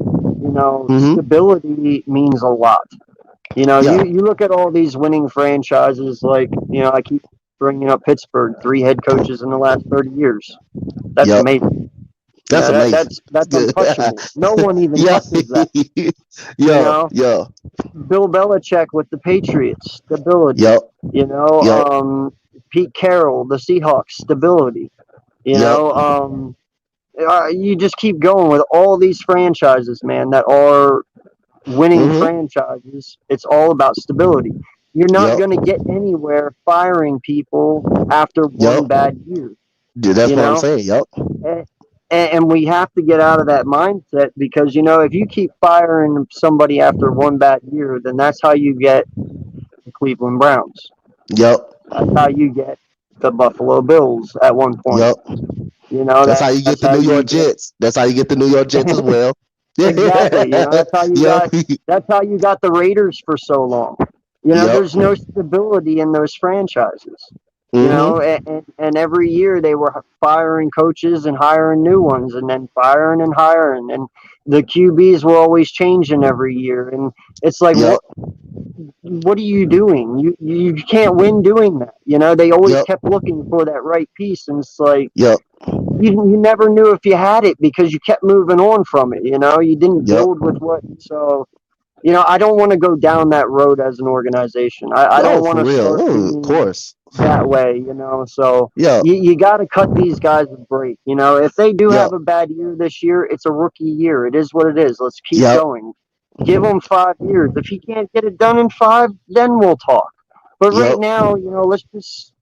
B: Mm-hmm.
A: stability means a lot.
B: Yeah.
A: You look at all these winning franchises, like, I keep bringing up Pittsburgh, 3 head coaches in the last 30 years. That's
B: Yep.
A: amazing.
B: That's amazing.
A: That's
B: Good.
A: untouchable. No one even
B: Yeah.
A: touches that. You
B: Yeah.
A: know,
B: Yeah.
A: Bill Belichick with the Patriots, stability.
B: Yep.
A: You know,
B: Yep.
A: Pete Carroll, the Seahawks, stability. You
B: Yep.
A: know, you just keep going with all these franchises, man, that are winning
B: Mm-hmm.
A: franchises. It's all about stability. You're not
B: Yep.
A: going to get anywhere firing people after
B: Yep.
A: one bad year.
B: Yeah, that's
A: You
B: what I'm
A: know,
B: saying. Yep.
A: and, and we have to get out of that mindset because if you keep firing somebody after one bad year, then that's how you get the Cleveland Browns.
B: Yep.
A: That's how you get the Buffalo Bills at one point.
B: Yep. That's how
A: That's
B: you
A: how
B: get the New
A: you
B: York
A: get
B: Jets. That's how you get the New York Jets as well. Yeah.
A: exactly. That's how you
B: Yep.
A: got. That's how you got the Raiders for so long.
B: Yep.
A: There's no stability in those franchises.
B: Mm-hmm.
A: And every year they were firing coaches and hiring new ones, and then firing and hiring, and the QBs were always changing every year. And it's like,
B: Yep.
A: what are you doing? You can't win doing that. They always
B: Yep.
A: kept looking for that right piece, and it's like
B: Yep.
A: you never knew if you had it because you kept moving on from it. You didn't
B: Yep.
A: build with what. So I don't want to go down that road as an organization. I
B: Oh,
A: don't want
B: for
A: to
B: real.
A: start
B: Oh, of
A: being
B: course.
A: that way. So
B: Yeah.
A: you got to cut these guys a break. If they do
B: Yeah.
A: have a bad year this year, it's a rookie year. It is what it is. Let's keep
B: Yep.
A: going. Give him 5 years. If he can't get it done in 5, then we'll talk. But right
B: Yep.
A: now, let's just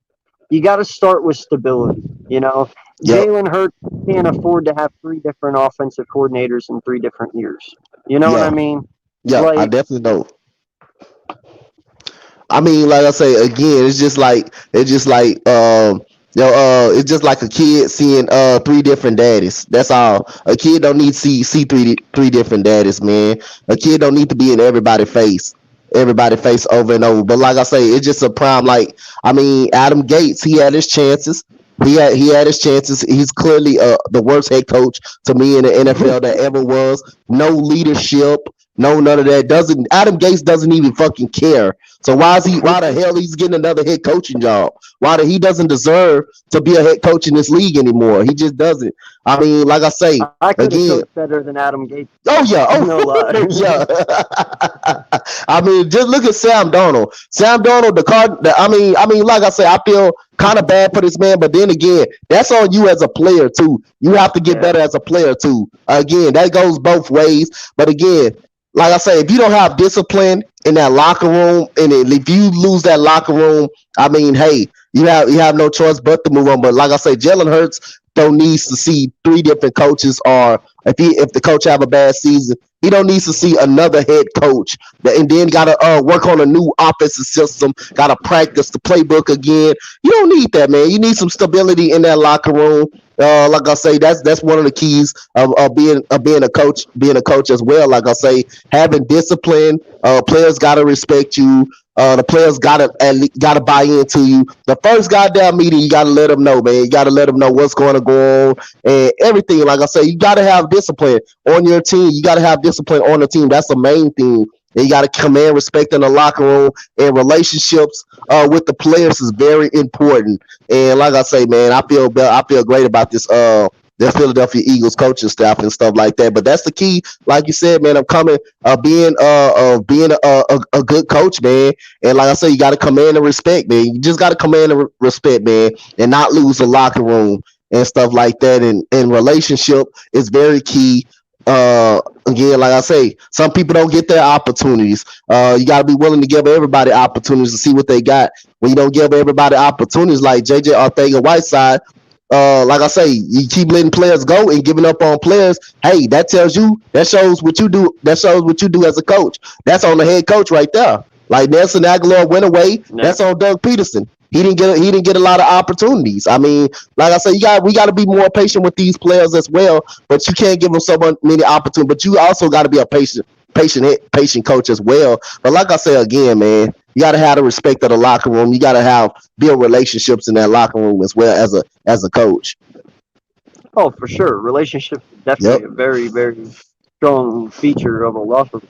A: you got to start with stability.
B: Yep.
A: Jaylen Hurts can't afford to have 3 different offensive coordinators in 3 different years. You know what I
B: Yeah.
A: mean?
B: Yeah. I
A: Like,
B: definitely know. I mean, like I say again, it's just like Yo, it's just like a kid seeing three different daddies. That's all. A kid don't need to see three different daddies, man. A kid don't need to be in everybody face over and over. But like I say, it's just a prime. Like I mean, Adam Gates, he had his chances. He had his chances. He's clearly the worst head coach to me in the NFL that ever was. No leadership, no none of that. Doesn't Adam Gates doesn't even fucking care. So why is he? Why the hell he's getting another head coaching job? He doesn't deserve to be a head coach in this league anymore. He just doesn't. I mean, like I say
A: I could have
B: again.
A: coached better than Adam Gates.
B: Oh yeah,
A: No lie.
B: oh yeah. I mean, just look at Sam Donald. Sam Donald, the card. Like I say, I feel kind of bad for this man, but then again, that's on you as a player too. You have to get better
A: Yeah.
B: as a player too. Again, that goes both ways. But again, like I say, if you don't have discipline in that locker room, and if you lose that locker room, I mean, hey, you have no choice but to move on. But like I say, Jalen Hurts don't needs to see three different coaches, or if the coach have a bad season, he don't need to see another head coach and then gotta work on a new offensive system, gotta practice the playbook again. You don't need that, man. You need some stability in that locker room. Like I say, that's one of the keys of being a coach as well. Like I say, having discipline. Players gotta respect you. The players gotta buy into you. The first goddamn meeting, you gotta let them know, man. You gotta let them know what's going to go on and everything. Like I say, you gotta have discipline on your team. You gotta have discipline on the team. That's the main thing. And you gotta command respect in the locker room, and relationships with the players is very important. And like I say, man, I feel great about this Philadelphia Eagles coaching staff and stuff like that. But that's the key, like you said, man. I'm coming, being a good coach, man. And like I said, you got to command the respect, man. You just got to command the respect, man, and not lose the locker room and stuff like that. And relationship is very key. Again, like I say, some people don't get their opportunities. You got to be willing to give everybody opportunities to see what they got. When you don't give everybody opportunities, like JJ Arthega Whiteside, like I say, you keep letting players go and giving up on players. Hey, that shows what you do. That shows what you do as a coach. That's on the head coach right there. Like Nelson Aguilar went away.
A: Yeah.
B: That's on Doug Peterson. He didn't get a lot of opportunities. I mean, like I say, we got to be more patient with these players as well. But you can't give them so many opportunities. But you also got to be a patient coach as well. But like I say again, man, you got to have the respect of the locker room. You got to build relationships in that locker room as well as a coach.
A: Oh, for sure. Relationships is
B: Yep.
A: definitely a very, very strong feature of a locker.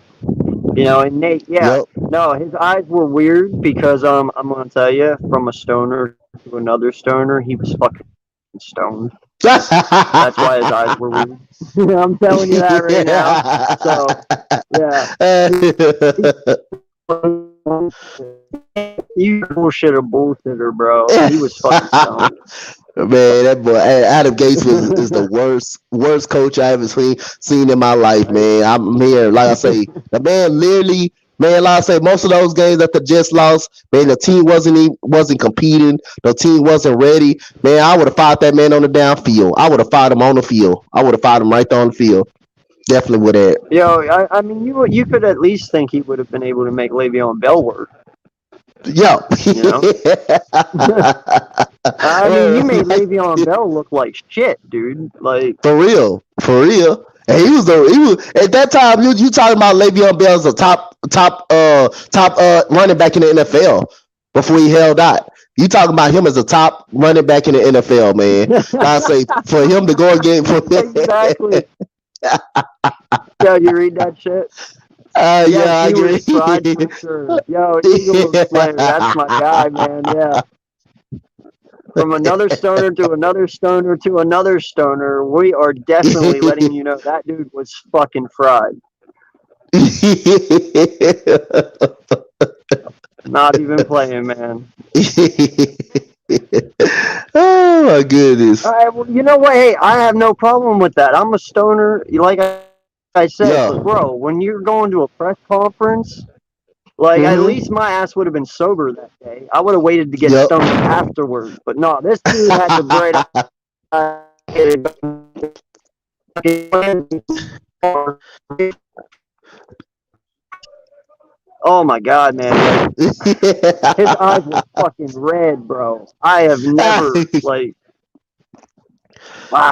A: And Nate, yeah,
B: Yep.
A: no, his eyes were weird because I'm gonna tell you, from a stoner to another stoner, he was fucking stoned. That's why his eyes were weird. I'm telling you that right now. So yeah, you bullshit a bullshitter, bro. He was fucking stoned.
B: Man, that boy Adam Gates is the worst coach I ever seen in my life, man. I'm here, like I say, the man literally, man. Like I say, most of those games that the Jets lost, man, the team wasn't competing, the team wasn't ready. Man, I would have fired that man on the downfield. I would have fired him on the field. I would have fired him right there on the field. Definitely would have.
A: I mean, you could at least think he would have been able to make Le'Veon Bell work.
B: Yeah.
A: You know, I mean, you made Le'Veon Bell look like shit, dude. Like,
B: For real, for real. And he was at that time. You talking about Le'Veon Bell as a top running back in the NFL before he held out. You talking about him as a top running back in the NFL, man. I say for him to go again for
A: exactly. Yo, you read that shit?
B: yeah,
A: Yes,
B: I
A: he
B: agree.
A: was fried for sure. Yo, Eagles player, that's my guy, man. Yeah. From another stoner to another stoner to another stoner, we are definitely letting you know that dude was fucking fried. Not even playing, man.
B: Oh my goodness.
A: All right, well, you know what? Hey, I have no problem with that. I'm a stoner, like I said,
B: Yeah.
A: but bro, when you're going to a press conference, like at
B: Mm-hmm.
A: least my ass would have been sober that day. I would have waited to get
B: Yep.
A: stoned afterwards. But no, this dude had the bright Oh my God, man! Like his eyes were fucking red, bro. I have never like,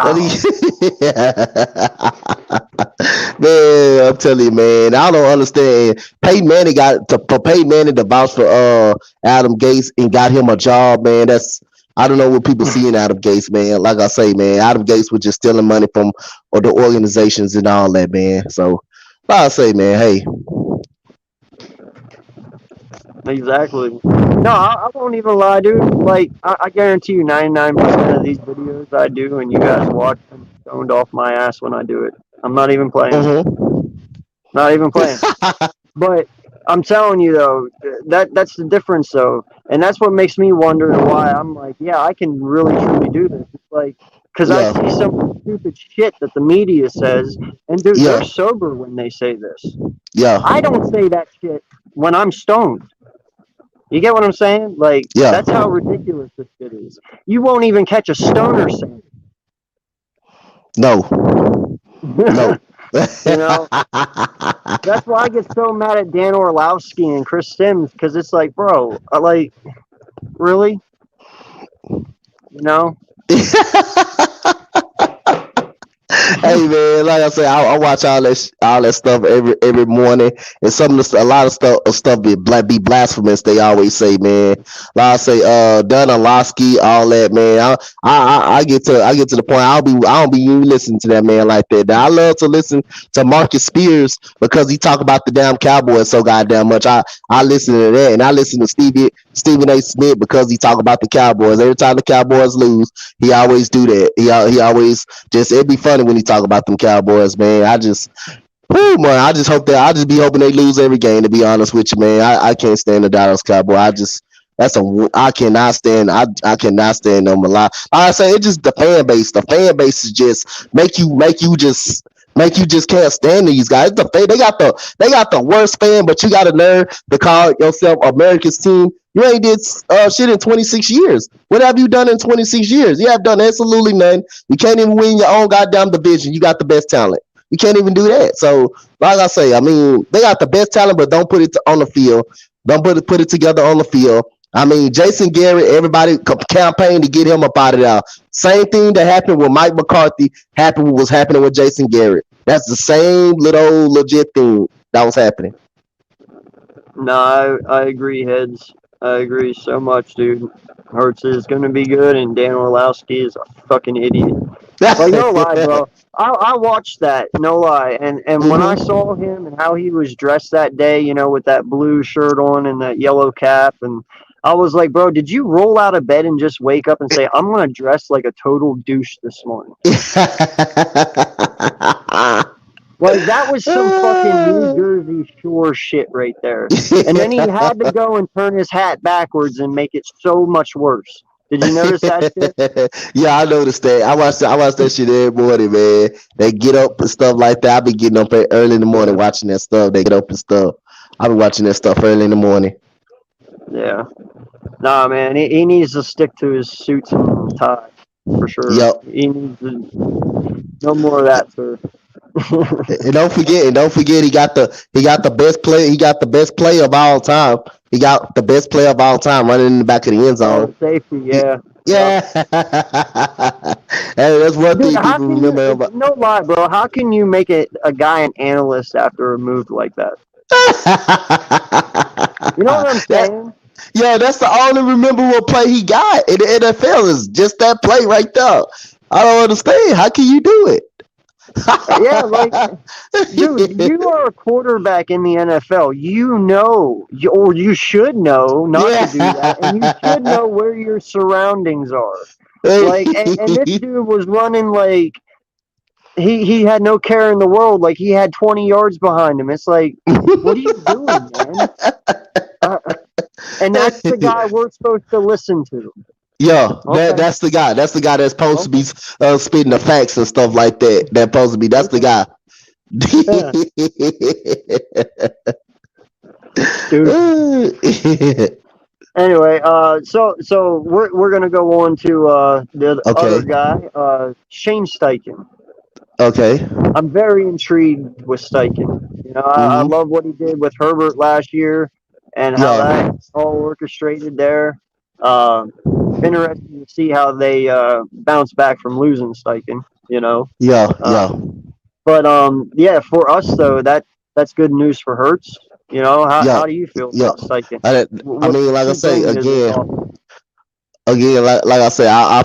B: And
A: wow.
B: man, I'm telling you, man, I don't understand. Peyton Manning got to for Peyton Manning to vouch for Adam Gates and got him a job, man. That's I don't know what people see in Adam Gates, man. Like I say, man, Adam Gates was just stealing money from or the organizations and all that, man. So like I say, man, hey,
A: Exactly. No, I won't even lie, dude. Like, I guarantee you 99% of these videos I do and you guys watch them stoned off my ass when I do it. I'm not even playing.
B: mm-hmm.
A: Not even playing. But I'm telling you, though, that's the difference, though. And that's what makes me wonder why I'm like, yeah, I can really, truly do this. It's like, because I
B: Yeah,
A: see some of the stupid shit that the media says, and dude, they're
B: yeah,
A: sober when they say this.
B: yeah,
A: I don't say that shit when I'm stoned. You get what I'm saying? Like,
B: yeah.
A: that's how ridiculous this shit is. You won't even catch a stoner saying
B: No, no.
A: it. You know? That's why I get so mad at Dan Orlovsky and Chris Sims, because it's like, bro, like, really? You know?
B: Hey man, like I say, I watch all that stuff every morning, and a lot of stuff be blasphemous. They always say, man. Like I say, Dunn Orlovsky, all that, man. I get to the point. I don't be even listening to that man like that. Now, I love to listen to Marcus Spears because he talk about the damn Cowboys so goddamn much. I listen to that, and I listen to Stephen A. Smith because he talk about the Cowboys. Every time the Cowboys lose, he always do that. He always just it'd be funny when he talk about them Cowboys, man. Man, I just hope that I just be hoping they lose every game. To be honest with you, man, I can't stand the Dallas Cowboys. I cannot stand them a lot. Like I say it's just the fan base. The fan base is just make you just can't stand these guys. They got the worst fan, but you got a nerve to call yourself America's team. You ain't did shit in 26 years. What have you done in 26 years? You have done absolutely nothing. You can't even win your own goddamn division. You got the best talent. You can't even do that. So, like I say, I mean, they got the best talent, but don't put it on the field. Don't put it together on the field. I mean, Jason Garrett, everybody campaigned to get him up out of there. Same thing that happened with Mike McCarthy was happening with Jason Garrett. That's the same little legit thing that was happening.
A: No, I agree, Heads. I agree so much, dude. Hurts is going to be good, and Dan Orlovsky is a fucking idiot. Like, no lie, bro. I watched that, no lie. And when I
B: hmm
A: saw him and how he was dressed that day, you know, with that blue shirt on and that yellow cap, and I was like, bro, did you roll out of bed and just wake up and say, I'm going to dress like a total douche this morning? Like, that was some fucking New Jersey Shore shit right there. And then he had to go and turn his hat backwards and make it so much worse. Did you notice that shit?
B: Yeah, I noticed that. I watch that shit every morning, man. They get up and stuff like that. I be getting up early in the morning
A: Yeah.
B: watching that stuff. They get up and stuff. I be watching that stuff early in the morning.
A: Yeah. Nah, man, he needs to stick to his suits and ties for sure.
B: Yep.
A: He needs to, no more of that, sir.
B: And don't forget, he got the best play. He got the best play of all time. He got the best play of all time running in the back of the end
A: Oh,
B: zone.
A: the safety,
B: He-
A: yeah. Yep.
B: yeah, hey, that's one
A: Dude,
B: thing
A: how
B: people
A: can you,
B: remember about.
A: no lie, bro, how can you make it a guy an analyst after a move like that? You know what I'm
B: that
A: saying?
B: Yeah, that's the only memorable play he got in the NFL is just that play right there. I don't understand. How can you do it?
A: Yeah, like, dude, you are a quarterback in the NFL. You know, or you should know not to do that, and you should
B: Yeah.
A: know where your surroundings are. Like, and this dude was running like he had no care in the world. Like he had 20 yards behind him. It's like, what are you doing, man? Uh, and that's the guy we're supposed to listen to.
B: Yeah,
A: Okay,
B: that's the guy. That's the guy that's supposed to be
A: okay,
B: spitting the facts and stuff like that. That's supposed to be. That's the
A: okay.
B: guy.
A: Yeah, dude. Anyway, so we're gonna go on to the other
B: Okay.
A: guy, Shane Steichen.
B: Okay.
A: I'm very intrigued with Steichen. You I
B: Hmm.
A: love what he did with Herbert last year and how that
B: Yeah.
A: all orchestrated there. Um, Interesting to see how they bounce back from losing Steichen.
B: Yeah.
A: Uh,
B: Yeah.
A: but yeah, for us though, that's good news for Hertz.
B: Yeah.
A: How do you feel
B: Yeah.
A: about Steichen?
B: I, I
A: What
B: mean,
A: does
B: like I
A: he
B: say
A: bring to this offense?
B: again, like I said, I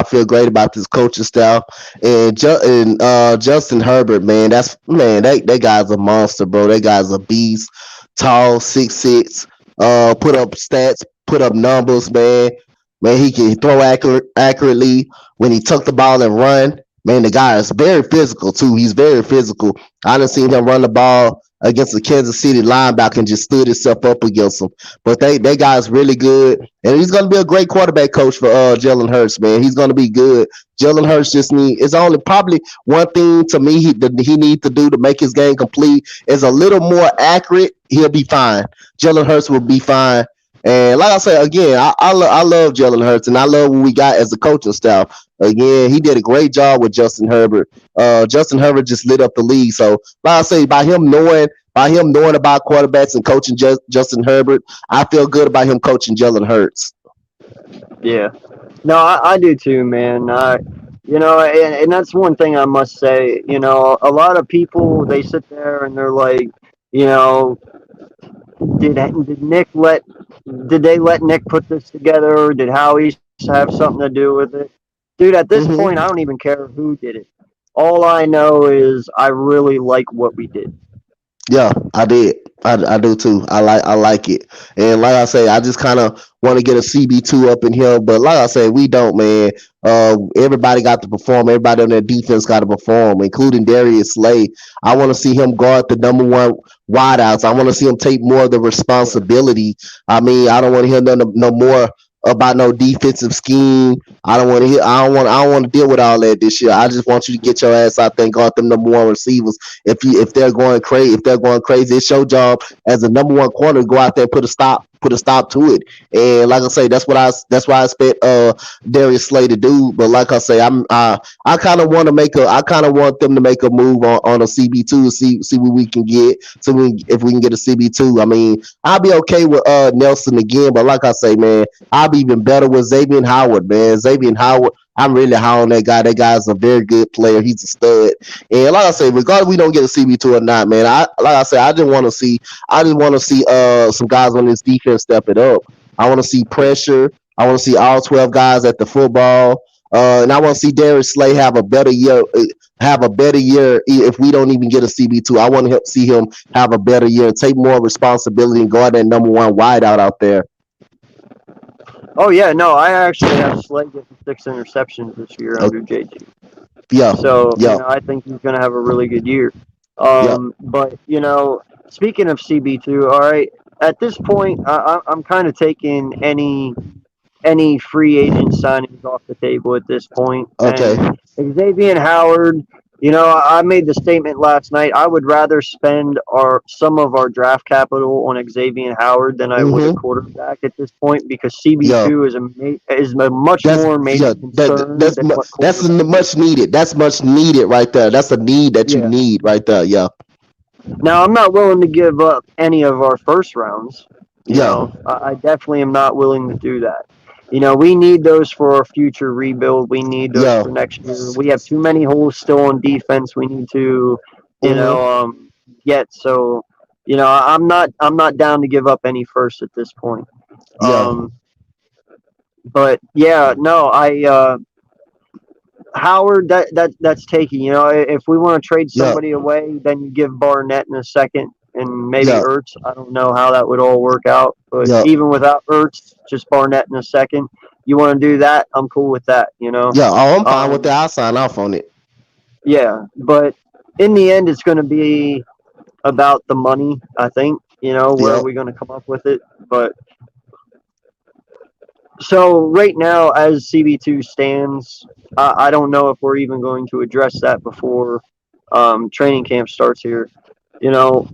B: feel great about this coaching style and Justin Herbert, man. That guy's a monster, bro. That guy's a beast. Tall, 6'6". Put up stats, put up numbers, man. Man, he can throw accurately when he tuck the ball and run. Man, the guy is very physical too. He's very physical. I done seen him run the ball against the Kansas City linebacker and just stood himself up against him. But they guy's really good, and he's gonna be a great quarterback coach for Jalen Hurts, man. He's gonna be good. Jalen Hurts just need it's only probably one thing to me he needs to do to make his game complete is a little more accurate. He'll be fine. Jalen Hurts will be fine. And like I said again, I love Jalen Hurts, and I love what we got as a coaching staff. Again, he did a great job with Justin Herbert. Justin Herbert just lit up the league. So, like I say, by him knowing about quarterbacks and coaching Justin Herbert, I feel good about him coaching Jalen Hurts.
A: Yeah. No, I do too, man. And that's one thing I must say. A lot of people they sit there and they're like, you know, did Nick let did they let Nick put this together? Or did Howie have something to do with it? Dude, at this point, I don't
B: Hmm.
A: even care who did it. All I know is I really like what we did.
B: Yeah, I did. I do too. I like it. And like I say, I just kind of want to get a CB2 up in here, but like I say, we don't, man. Everybody got to perform. Everybody on their defense got to perform, including Darius Slay. I want to see him guard the number one wideouts. I want to see him take more of the
A: Yeah.
B: responsibility. I mean, I don't want to hear no more about no defensive scheme. I don't want to hear. I don't want to deal with all that this year. I just want you to get your ass out there and guard them number one receivers. If they're going crazy, it's your job as the number one corner to go out there and put a stop to it. And like I say, that's why I expect Darius Slay to do. But like I say, I kind of want to I kind of want them to make a move on a CB2 to see what we can get. If we can get a CB2, I mean, I'll be okay with Nelson again. But like I say, man, I'll be even better with Xavier Howard, man. Xavier Howard, I'm really high on that guy. That guy's a very good player. He's a stud. And like I say, regardless we don't get a CB2 or not, man, I just want to see some guys on this defense step it up. I want to see pressure. I want to see all 12 guys at the football. And I want to see Darius Slay have a better year. If we don't even get a CB2. I want to see him have a better year, take more responsibility, and guard that number one wideout out there.
A: Oh yeah, no, I actually have Slay getting 6 interceptions this year
B: Uh,
A: under JT.
B: yeah,
A: So,
B: yeah,
A: I think he's going to have a really good year.
B: yeah.
A: But, speaking of CB2, all right, at this point, I'm kind of taking any free agent signings off the table at this point.
B: Okay.
A: And Xavier Howard, I made the statement last night. I would rather spend some of our draft capital on Xavier Howard than I would a
B: Mm-hmm.
A: quarterback at this point because
B: Yeah.
A: CB2 is a much
B: That's
A: more major
B: yeah.
A: concern than what
B: That's
A: quarterback is.
B: much needed. That's much needed right there. That's a need that you
A: Yeah.
B: need right there. Yeah.
A: Now, I'm not willing to give up any of our first rounds.
B: Yeah.
A: I definitely am not willing to do that. We need those for our future rebuild. We need those
B: Yeah.
A: for next year. We have too many holes still on defense. We need to,
B: Mm-hmm.
A: get. So, I'm not down to give up any first at this point.
B: Yeah.
A: Um, but yeah, no, Howard, that's taking. If we want to trade
B: Yeah.
A: somebody away, then you give Barnett in a second and maybe
B: Yeah.
A: Ertz. I don't know how that would all work out, but
B: Yeah.
A: even without Ertz, just Barnett in a second. You want to do that? I'm cool with that.
B: Yeah. Oh, I'm fine with that.
A: Um,
B: I'll sign off on it.
A: yeah, but in the end, it's going to be about the money. I think. Where are
B: Yeah.
A: we going to come up with it? But so right now, as CB2 stands, I don't know if we're even going to address that before training camp starts here.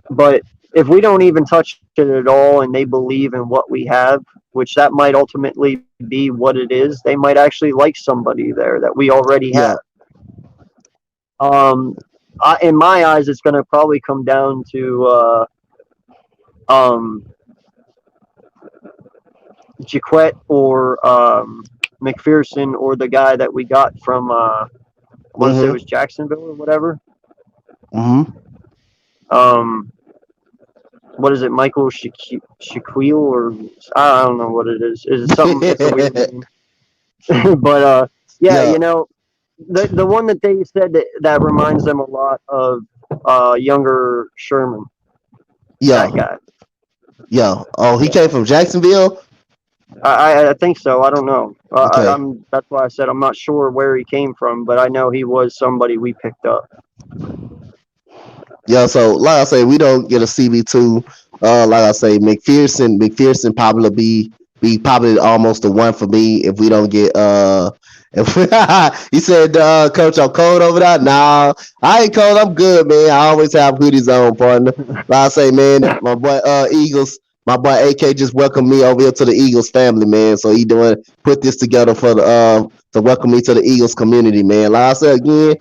A: But if we don't even touch it at all, and they believe in what we have, which that might ultimately be what it is, they might actually like somebody there that we already have.
B: Yeah.
A: Um, in my eyes, it's going to probably come down to um, Jaquette or McPherson or the guy that we got from I want to say it was
B: Mm-hmm.
A: Jacksonville or whatever.
B: Mm-hmm.
A: Um, what is it, Michael Shaquille or I don't know what it is. Is it something? It's a weird name, but yeah,
B: Yeah.
A: the one that they said that reminds them a lot of younger Sherman.
B: Yeah.
A: That guy.
B: Yeah. Oh, he
A: Yeah,
B: came from Jacksonville.
A: I think so. I don't know.
B: Okay.
A: I'm that's why I said I'm not sure where he came from, but I know he was somebody we picked up.
B: Yeah, so like I say, we don't get a CB2. Like I say, McPherson probably be probably almost the one for me if we don't get if he said coach, I'm cold over there. Nah, I ain't cold, I'm good, man. I always have hoodies on, partner. Like I say, man, my boy Eagles, my boy AK just welcomed me over here to the Eagles family, man. So he doing put this together for the to welcome me to the Eagles community, man. Like I said again,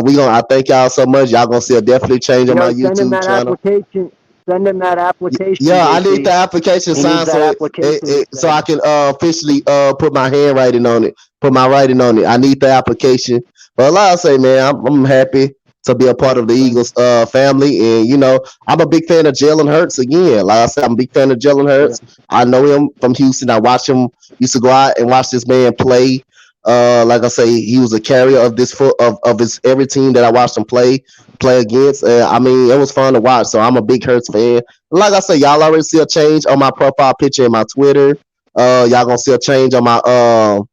B: we gonna I thank y'all so much. Y'all gonna see a definitely change on my
A: Yo, send him
B: YouTube
A: that
B: channel.
A: application. Send him that application,
B: Yeah, I need the
A: JC.
B: application
A: He needs
B: signed
A: that
B: so
A: application. He
B: so
A: said.
B: I can officially put my handwriting on it, put my writing on it. I need the application. But like I say, man, I'm happy to be a part
A: Thank
B: of the
A: you, man.
B: Eagles family, and I'm a big fan of Jaylen Hurts again. Like I said, I'm a big fan of Jaylen
A: Yeah.
B: Hurts. I know him from Houston. I watch him used to go out and watch this man play. Like I say, he was a carrier of this foot of his every team that I watched him play against. I mean, it was fun to watch. So I'm a big Hurts fan. Like I said, y'all already see a change on my profile picture and my Twitter. Y'all gonna see a change on my on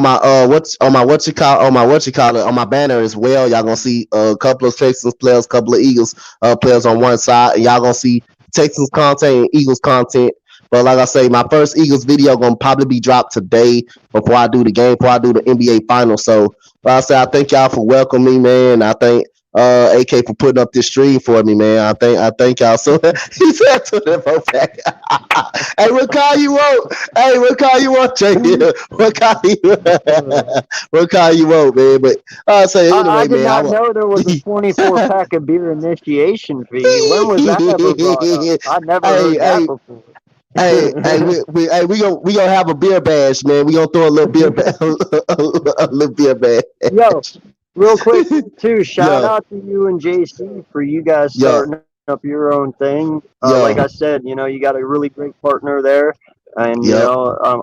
B: my what you call it on my banner as well. Y'all gonna see a couple of Texans players, couple of Eagles players on one side, and y'all gonna see Texans content and Eagles content. But like I say, my first Eagles video gonna probably be dropped today before I do the game, before I do the NBA final. So like I say, I thank y'all for welcoming me, man. I thank AK for putting up this stream for me, man. I thank y'all. So he said to them back. Hey, what call you want? Hey, what call you want, Jay? What call you what call you want, man? But I say
A: I
B: anyway,
A: did
B: man. I
A: not
B: want
A: know there was a 24 pack of beer initiation fee. When was that ever brought up? I never
B: hey,
A: heard that
B: hey,
A: before.
B: hey, we gonna have a beer bash, man. We gonna throw a little a little beer bash.
A: Yo, real quick too, shout
B: Yeah,
A: out to you and JC for you guys
B: yeah,
A: starting up your own thing. Like I
B: yeah,
A: said, you got a really great partner there, and
B: yeah.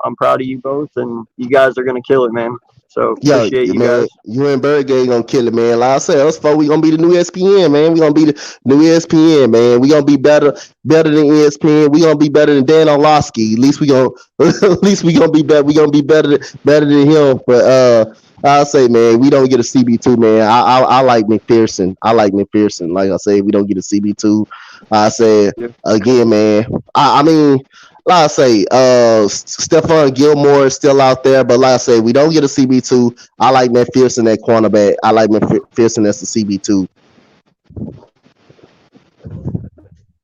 A: I'm proud of you both, and you guys are gonna kill it, man. So
B: Yo,
A: appreciate you
B: man,
A: guys.
B: you and Birdgate gonna kill it, man. Like I said, us four, we gonna be the new ESPN, man. We gonna be the new ESPN, man. We gonna be better than ESPN. We gonna be better than Dan Orlovsky. At least we gonna, at least we gonna be better. We gonna be better than him. But I'll say, man, we don't get a CB2, man. I like McPherson. I like McPherson. Like I said, we don't get a CB2. I said
A: Yeah.
B: again, man. I mean, like I say, Stephon Gilmore is still out there, but like I say, we don't get a CB2. I like McPherson at cornerback. I like McPherson as the CB2.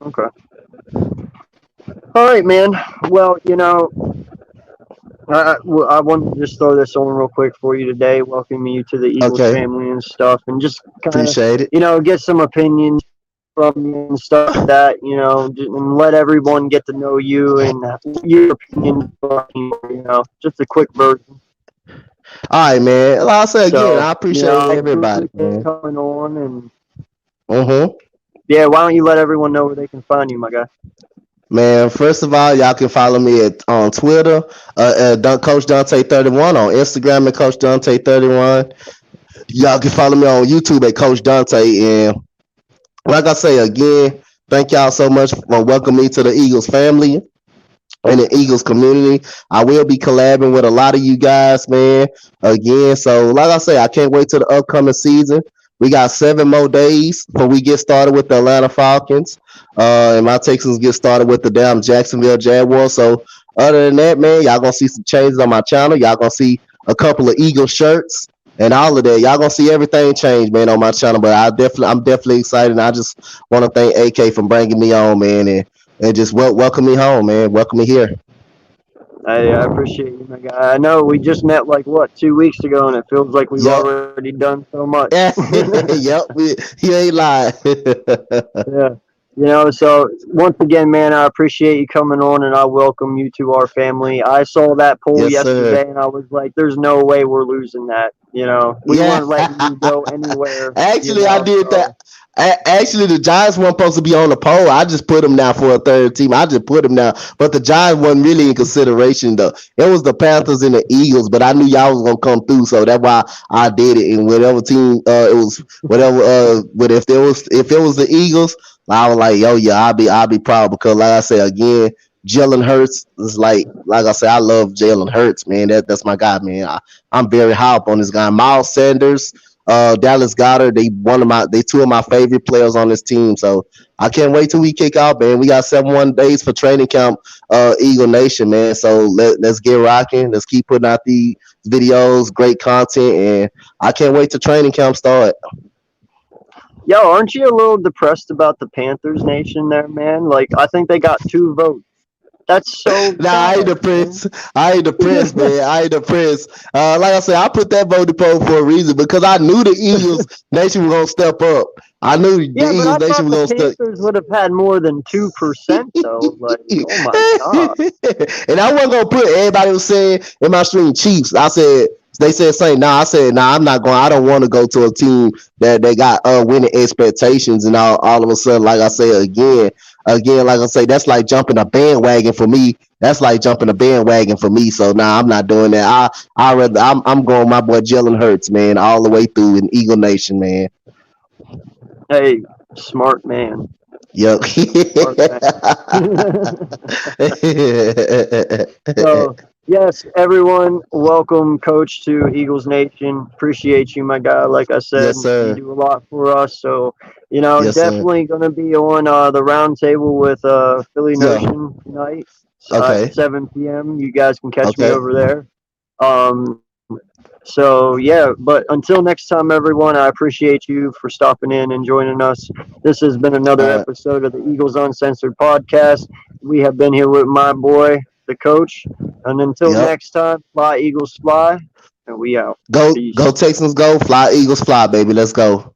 A: Okay. All right, man. Well, I want to just throw this on real quick for you today, welcoming you to the Eagles
B: Okay,
A: family and stuff, and just kind of,
B: appreciate it.
A: get some opinions from you and stuff like that, and let everyone get to know you and your opinions. Just a quick version.
B: All right, man. Like I say again,
A: So,
B: I appreciate
A: I
B: everybody,
A: appreciate
B: man.
A: coming on, and
B: Mm-hmm.
A: yeah, why don't you let everyone know where they can find you, my guy?
B: Man, first of all, y'all can follow me on Twitter, Coach Donte 31, on Instagram at Coach Donte 31. Y'all can follow me on YouTube at Coach Donte. And like I say again, thank y'all so much for welcoming me to the Eagles family in the Eagles community. I will be collabing with a lot of you guys, man. Again, so like I say, I can't wait till the upcoming season. We got 7 more days before we get started with the Atlanta Falcons. And my Texans get started with the damn Jacksonville Jaguars. So other than that, man, y'all gonna see some changes on my channel. Y'all gonna see a couple of Eagles shirts and all of that. Y'all gonna see everything change, man, on my channel. But I'm definitely excited. And I just want to thank AK for bringing me on, man, and just welcome me home, man. Welcome me here.
A: I appreciate you, my guy. I know we just met like what 2 weeks ago, and it feels like we've
B: Yup.
A: already done so much.
B: Yup. You ain't lying.
A: Yeah. So once again, man, I appreciate you coming on and I welcome you to our family. I saw that poll
B: Yes, sir.
A: yesterday and I was like, there's no way we're losing that. We
B: Yeah.
A: weren't letting you go anywhere,
B: Actually, I did that.
A: so
B: Actually, the Giants weren't supposed to be on the poll. I just put them now for a third team. I just put them now, but the Giants wasn't really in consideration though. It was the Panthers and the Eagles, but I knew y'all was gonna come through, so that's why I did it. And whatever team it was, whatever. But if it was the Eagles, I was like, yo, yeah, I'll be proud because, like I said again, Jalen Hurts is like I said, I love Jalen Hurts, man. That's my guy, man. I'm very high up on this guy. Miles Sanders, Dallas Goddard, they two of my favorite players on this team. So I can't wait till we kick out, man. We got 71 days for training camp, Eagle Nation, man. So let's get rocking. Let's keep putting out these videos, great content, and I can't wait till training camp start.
A: yo, aren't you a little depressed about the Panthers Nation there, man? Like I think they got 2 votes. That's so
B: Nah, I ain't
A: sad, man.
B: depressed. I ain't depressed, man. I ain't depressed. Like I said, I put that voting poll for a reason because I knew the Eagles Nation was gonna step up. I knew the
A: Yeah, but
B: Eagles
A: I
B: Nation
A: thought
B: was
A: the
B: gonna step.
A: Panthers would have had more than 2% though. Like, oh my god.
B: And I wasn't gonna put everybody was saying in my stream Chiefs. I said they said saying nah. I said nah. I'm not going. I don't want to go to a team that they got winning expectations and all of a sudden, like I say again, like I say, that's like jumping a bandwagon for me. That's like jumping a bandwagon for me. So nah, I'm not doing that. I'm going my boy Jalen Hurts, man, all the way through in Eagle Nation, man.
A: Hey, smart man.
B: Yep.
A: Smart man. So, yes, everyone, welcome, Coach, to Eagles Nation. Appreciate you, my guy. Like I said,
B: Yes,
A: you
B: sir.
A: do a lot for us. So,
B: Yes, sir.
A: definitely going to be on the round table with Philly
B: Yeah.
A: Notion tonight at
B: Okay.
A: 7 p.m. You guys can catch me
B: Okay.
A: over there. So, yeah, but until next time, everyone, I appreciate you for stopping in and joining us. This has been another
B: All right.
A: episode of the Eagles Uncensored podcast. We have been here with my boy, the coach. And until
B: Yep.
A: next time, fly, Eagles, fly, and we out.
B: Go
A: Peace.
B: Texans go. Fly Eagles fly, baby. Let's go.